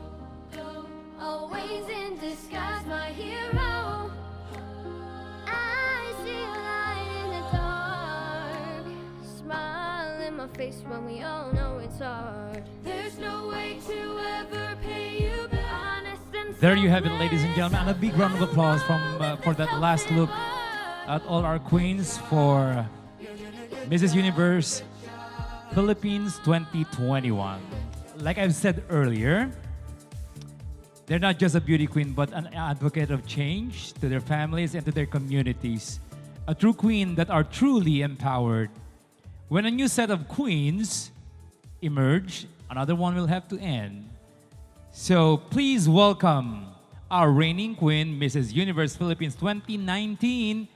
Always in disguise, my hero. I see a light in the dark. Smile in my face when we all know it's hard. There's no way to ever pay you back. Honest and There you have it, ladies and gentlemen, and a big round of applause for that last look at all our queens for Mrs. Universe Philippines 2021. Like I've said earlier, they're not just a beauty queen, but an advocate of change to their families and to their communities. A true queen that are truly empowered. When a new set of queens emerge, another one will have to end. So please welcome our reigning queen, Mrs. Universe Philippines 2019,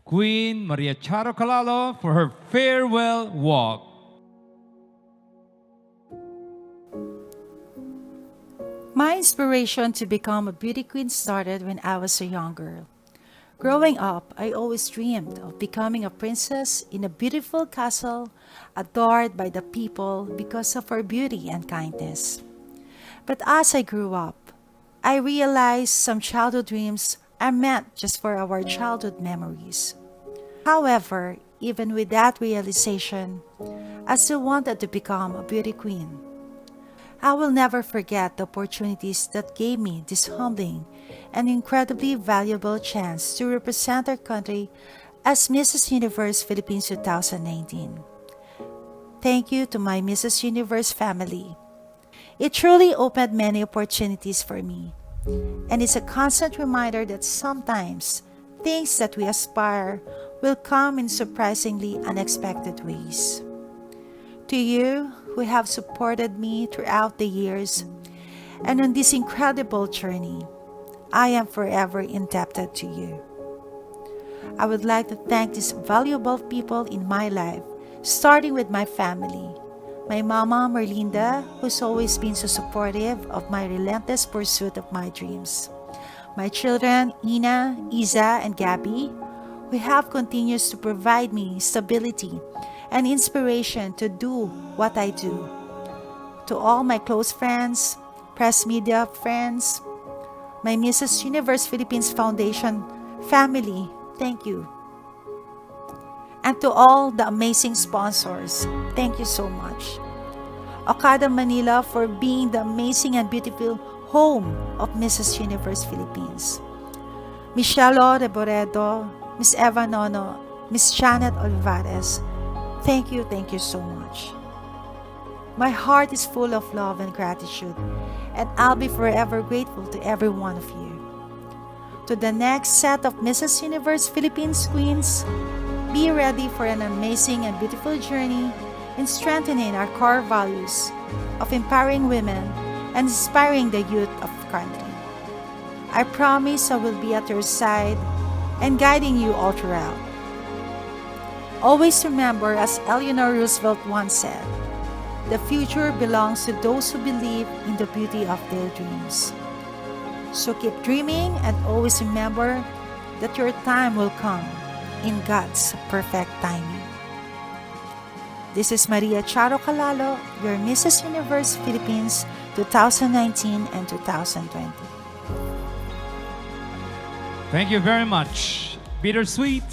Queen Maria Charo Calalo, for her farewell walk. My inspiration to become a beauty queen started when I was a young girl. Growing up, I always dreamed of becoming a princess in a beautiful castle, adored by the people because of her beauty and kindness. But as I grew up, I realized some childhood dreams are meant just for our childhood memories. However, even with that realization, I still wanted to become a beauty queen. I will never forget the opportunities that gave me this humbling and incredibly valuable chance to represent our country as Mrs. Universe Philippines 2019. Thank you to my Mrs. Universe family. It truly opened many opportunities for me, and it's a constant reminder that sometimes things that we aspire will come in surprisingly unexpected ways. To you who have supported me throughout the years and on this incredible journey, I am forever indebted to you. I would like to thank these valuable people in my life, starting with my family. My mama, Merlinda, who's always been so supportive of my relentless pursuit of my dreams. My children, Ina, Isa, and Gabby, who have continued to provide me stability and inspiration to do what I do. To all my close friends, press media friends, my Mrs. Universe Philippines Foundation family, thank you. And to all the amazing sponsors, thank you so much. Okada Manila for being the amazing and beautiful home of Mrs. Universe Philippines. Michelle Reboredo, Miss Eva Nono, Miss Janet Olivares, thank you so much. My heart is full of love and gratitude, and I'll be forever grateful to every one of you. To the next set of Mrs. Universe Philippines queens, be ready for an amazing and beautiful journey in strengthening our core values of empowering women and inspiring the youth of the country. I promise I will be at your side and guiding you all throughout. Always remember, as Eleanor Roosevelt once said, the future belongs to those who believe in the beauty of their dreams. So keep dreaming and always remember that your time will come in God's perfect timing. This is Maria Charo Calalo, your Mrs. Universe Philippines 2019 and 2020. Thank you very much. Bittersweet,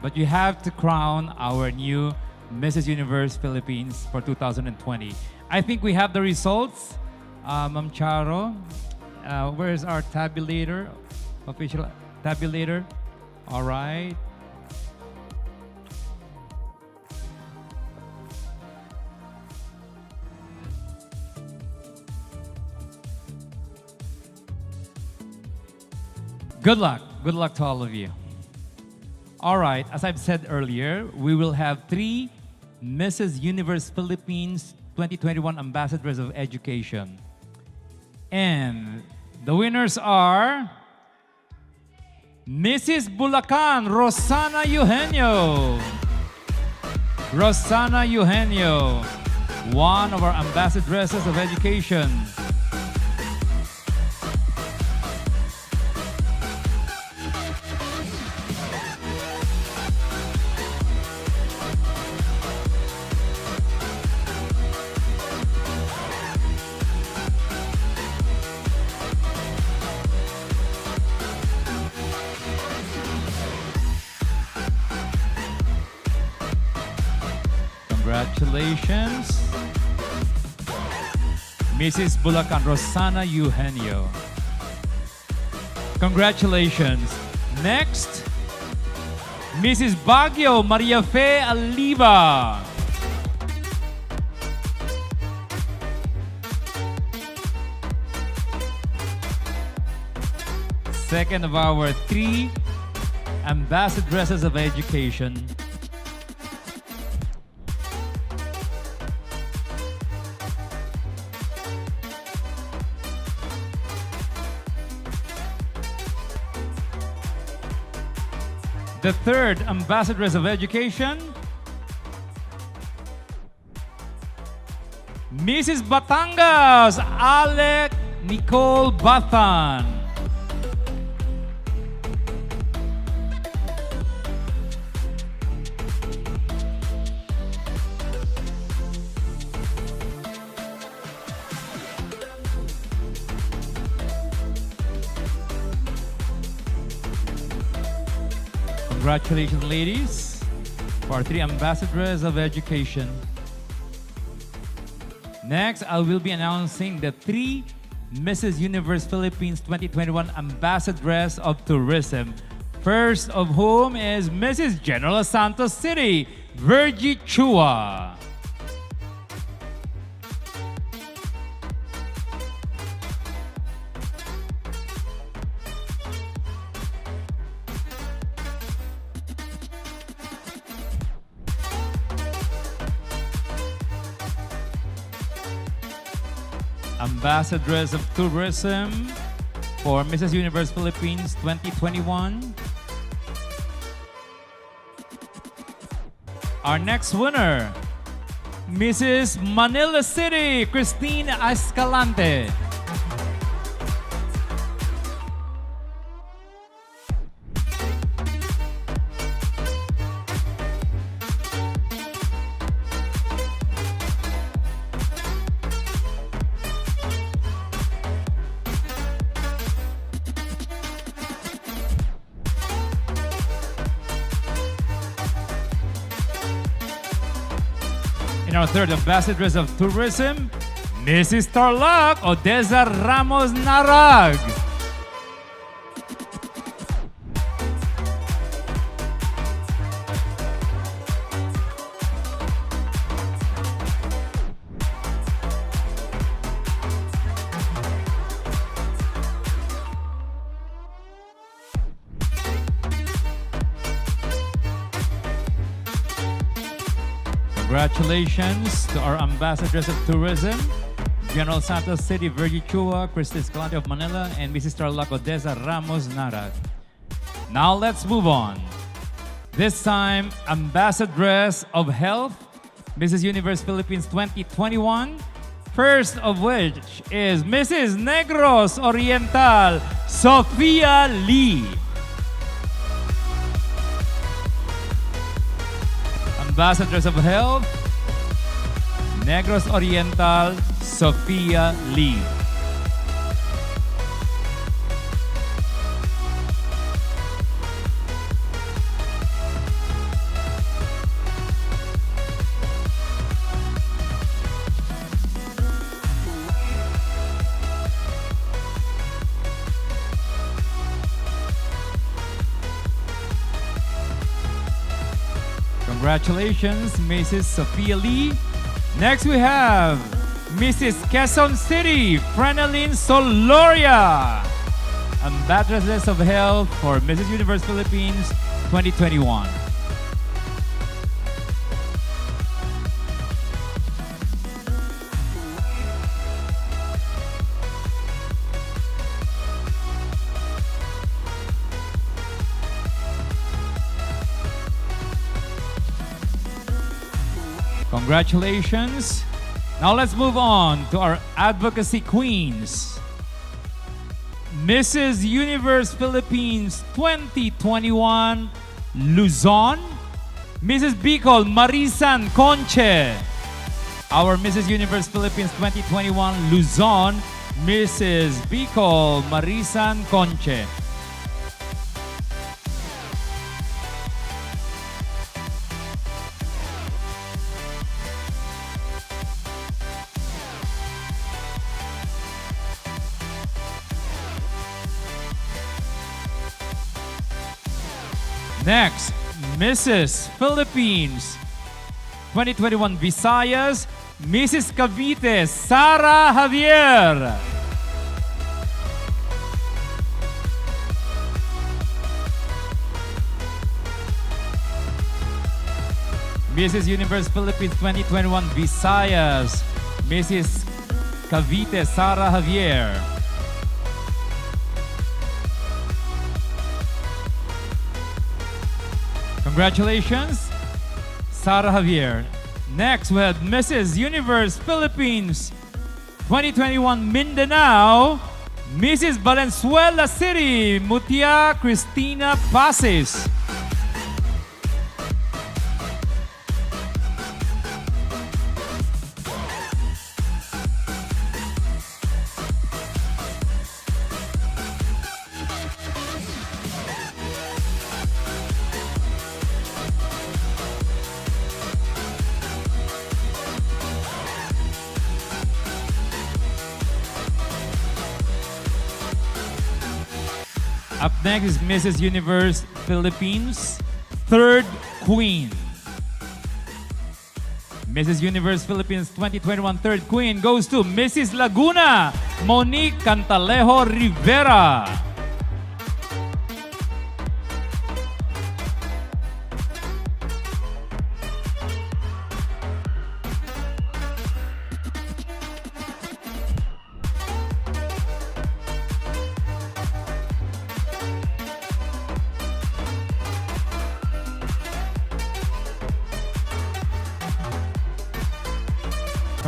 but you have to crown our new Mrs. Universe Philippines for 2020. I think we have the results. Ma'am Charo, where is our tabulator? Official tabulator? All right. Good luck. Good luck to all of you. All right, as I've said earlier, we will have 3 Mrs. Universe Philippines 2021 Ambassadors of Education. And the winners are Mrs. Bulacan, Rosana Eugenio. Rosana Eugenio, one of our Ambassadresses of Education. Congratulations, Mrs. Bulacan, Rosana Eugenio. Congratulations. Next, Mrs. Baguio, Maria Fe Aliva. Second of our 3 Ambassadresses of Education. The third Ambassadress of Education, Mrs. Batangas, Alec Nicole Bathan. Congratulations, ladies, for our 3 Ambassadors of Education. Next, I will be announcing the 3 Mrs. Universe Philippines 2021 Ambassadress of Tourism. First of whom is Mrs. General Santos City, Virgie Chua. Ambassadress of Tourism for Mrs. Universe Philippines 2021. Our next winner, Mrs. Manila City, Christine Escalante. And our third ambassadress of tourism, Mrs. Tarlac Odessa Ramos Narag. Congratulations to our ambassadors of tourism, General Santos City Virgie Chua, Christy Escalante of Manila, and Mrs. Tarlac Odessa Ramos Narag. Now let's move on. This time, Ambassadress of Health, Mrs. Universe Philippines 2021. First of which is Mrs. Negros Oriental, Sophia Lee. Ambassadress of Health, Negros Oriental, Sophia Lee. Congratulations, Mrs. Sophia Lee. Next we have Mrs. Quezon City, Freneline Soloria, Ambassadress of Health for Mrs. Universe Philippines 2021. Congratulations. Now let's move on to our advocacy queens. Mrs. Universe Philippines 2021, Luzon. Mrs. Bicol, Marisan Conche. Our Mrs. Universe Philippines 2021, Luzon, Mrs. Bicol, Marisan Conche. Next, Mrs. Philippines 2021 Visayas, Mrs. Cavite, Sara Javier. Mrs. Universe Philippines 2021 Visayas, Mrs. Cavite, Sara Javier. Congratulations, Sara Javier. Next, we have Mrs. Universe Philippines 2021 Mindanao, Mrs. Valenzuela City, Mutia Cristina Pasis. Up next is Mrs. Universe Philippines, third queen. Mrs. Universe Philippines 2021 third queen goes to Mrs. Laguna, Monique Cantalejo Rivera.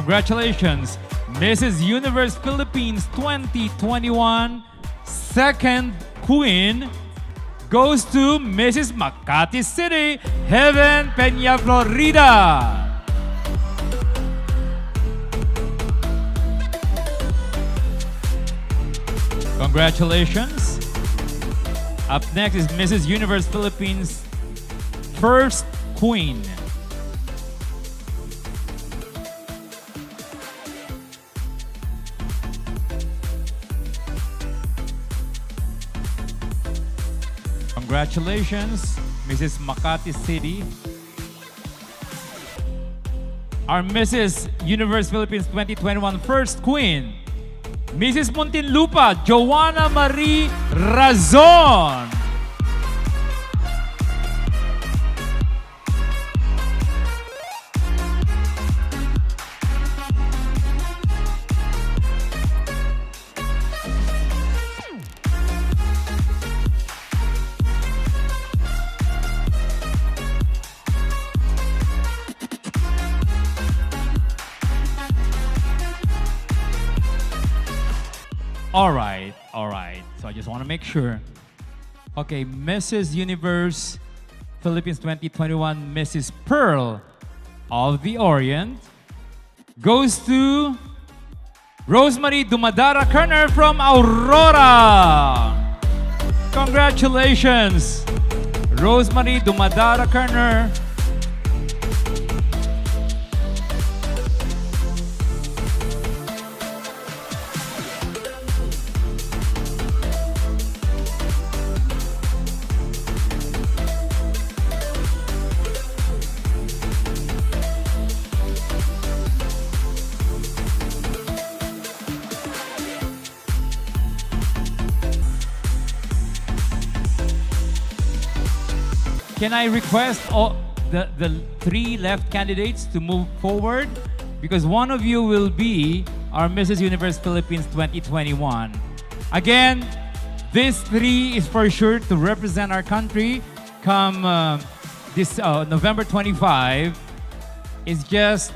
Congratulations, Mrs. Universe Philippines 2021 second queen goes to Mrs. Makati City, Heaven Peña Florida. Congratulations. Up next is Mrs. Universe Philippines first queen. Congratulations, Mrs. Makati City. Our Mrs. Universe Philippines 2021 First Queen, Mrs. Muntinlupa, Joanna Marie Razon. All right. So I just want to make sure. Okay, Mrs. Universe Philippines 2021, Mrs. Pearl of the Orient goes to Rosemary Dumadara Kerner from Aurora. Congratulations, Rosemary Dumadara Kerner. Can I request all the three left candidates to move forward? Because one of you will be our Mrs. Universe Philippines 2021. Again, this three is for sure to represent our country come this November 25. It's just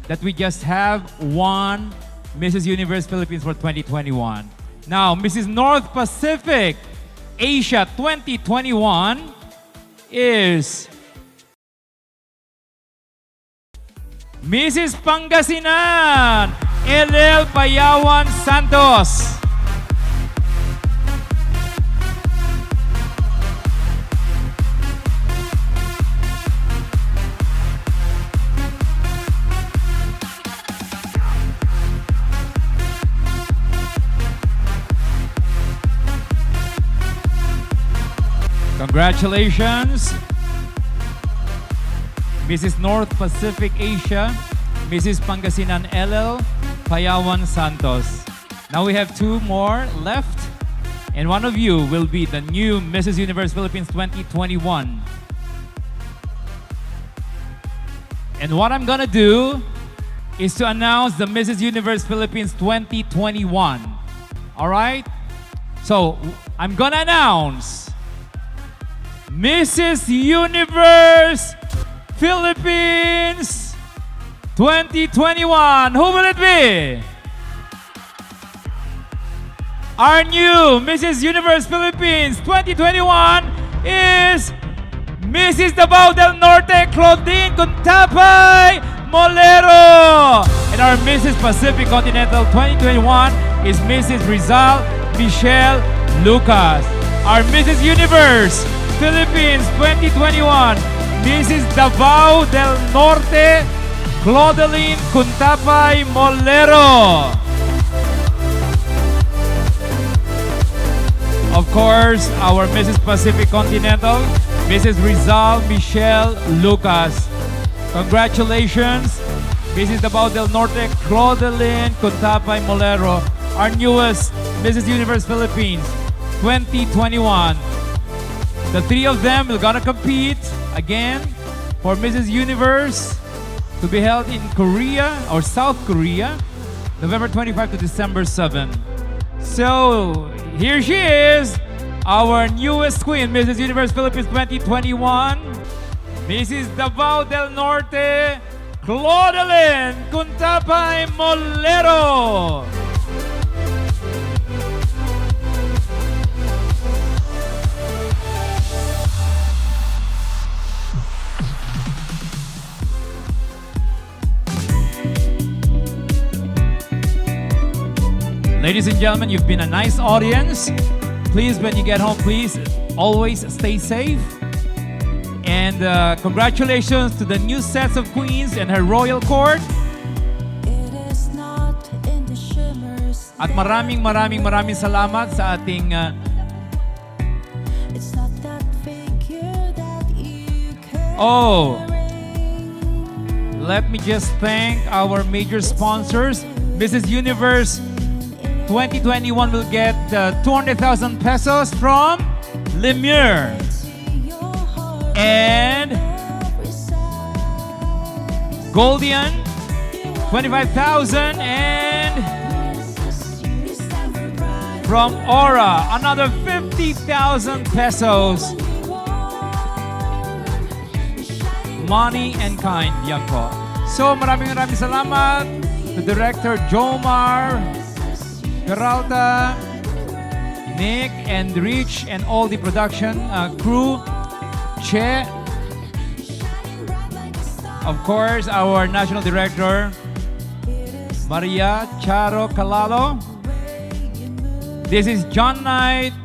that we just have one Mrs. Universe Philippines for 2021. Now, Mrs. North Pacific Asia 2021 is Mrs. Pangasinan, LL Payawan Santos. Congratulations, Mrs. North Pacific Asia, Mrs. Pangasinan LL Payawan Santos. Now we have two more left, and one of you will be the new Mrs. Universe Philippines 2021. And what I'm gonna do is to announce the Mrs. Universe Philippines 2021. All right? So I'm gonna announce Mrs. Universe Philippines 2021. Who will it be? Our new Mrs. Universe Philippines 2021 is Mrs. Davao del Norte Claudine Contapay Molero. And our Mrs. Pacific Continental 2021 is Mrs. Rizal Michelle Lucas. Our Mrs. Universe Philippines 2021, Mrs. Davao del Norte, Claudeline Contapay Molero. Of course, our Mrs. Pacific Continental, Mrs. Rizal Michelle Lucas. Congratulations, Mrs. Davao del Norte, Claudeline Contapay Molero, our newest Mrs. Universe Philippines 2021. The three of them are gonna compete again for Mrs. Universe to be held in Korea or South Korea, November 25 to December 7. So here she is, our newest queen, Mrs. Universe Philippines 2021, Mrs. Davao del Norte, Claudeline Contapay Molero. Ladies and gentlemen, you've been a nice audience. Please, when you get home, please always stay safe. And congratulations to the new sets of queens and her royal court. At maraming salamat sa ating Oh, let me just thank our major sponsors. Mrs. Universe 2021 will get 200,000 pesos from Lemire. And Goldian, 25,000. And from Aura, another 50,000 pesos. Money and kind, yan po. So maraming salamat to Director Jomar, Peralta, Nick and Rich and all the production crew, Che, of course our National Director, Maria, Charo, Calalo. This is John Knight.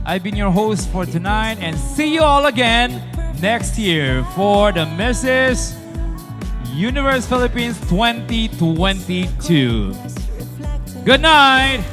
I've been your host for tonight and see you all again next year for the Mrs. Universe Philippines 2022. Good night!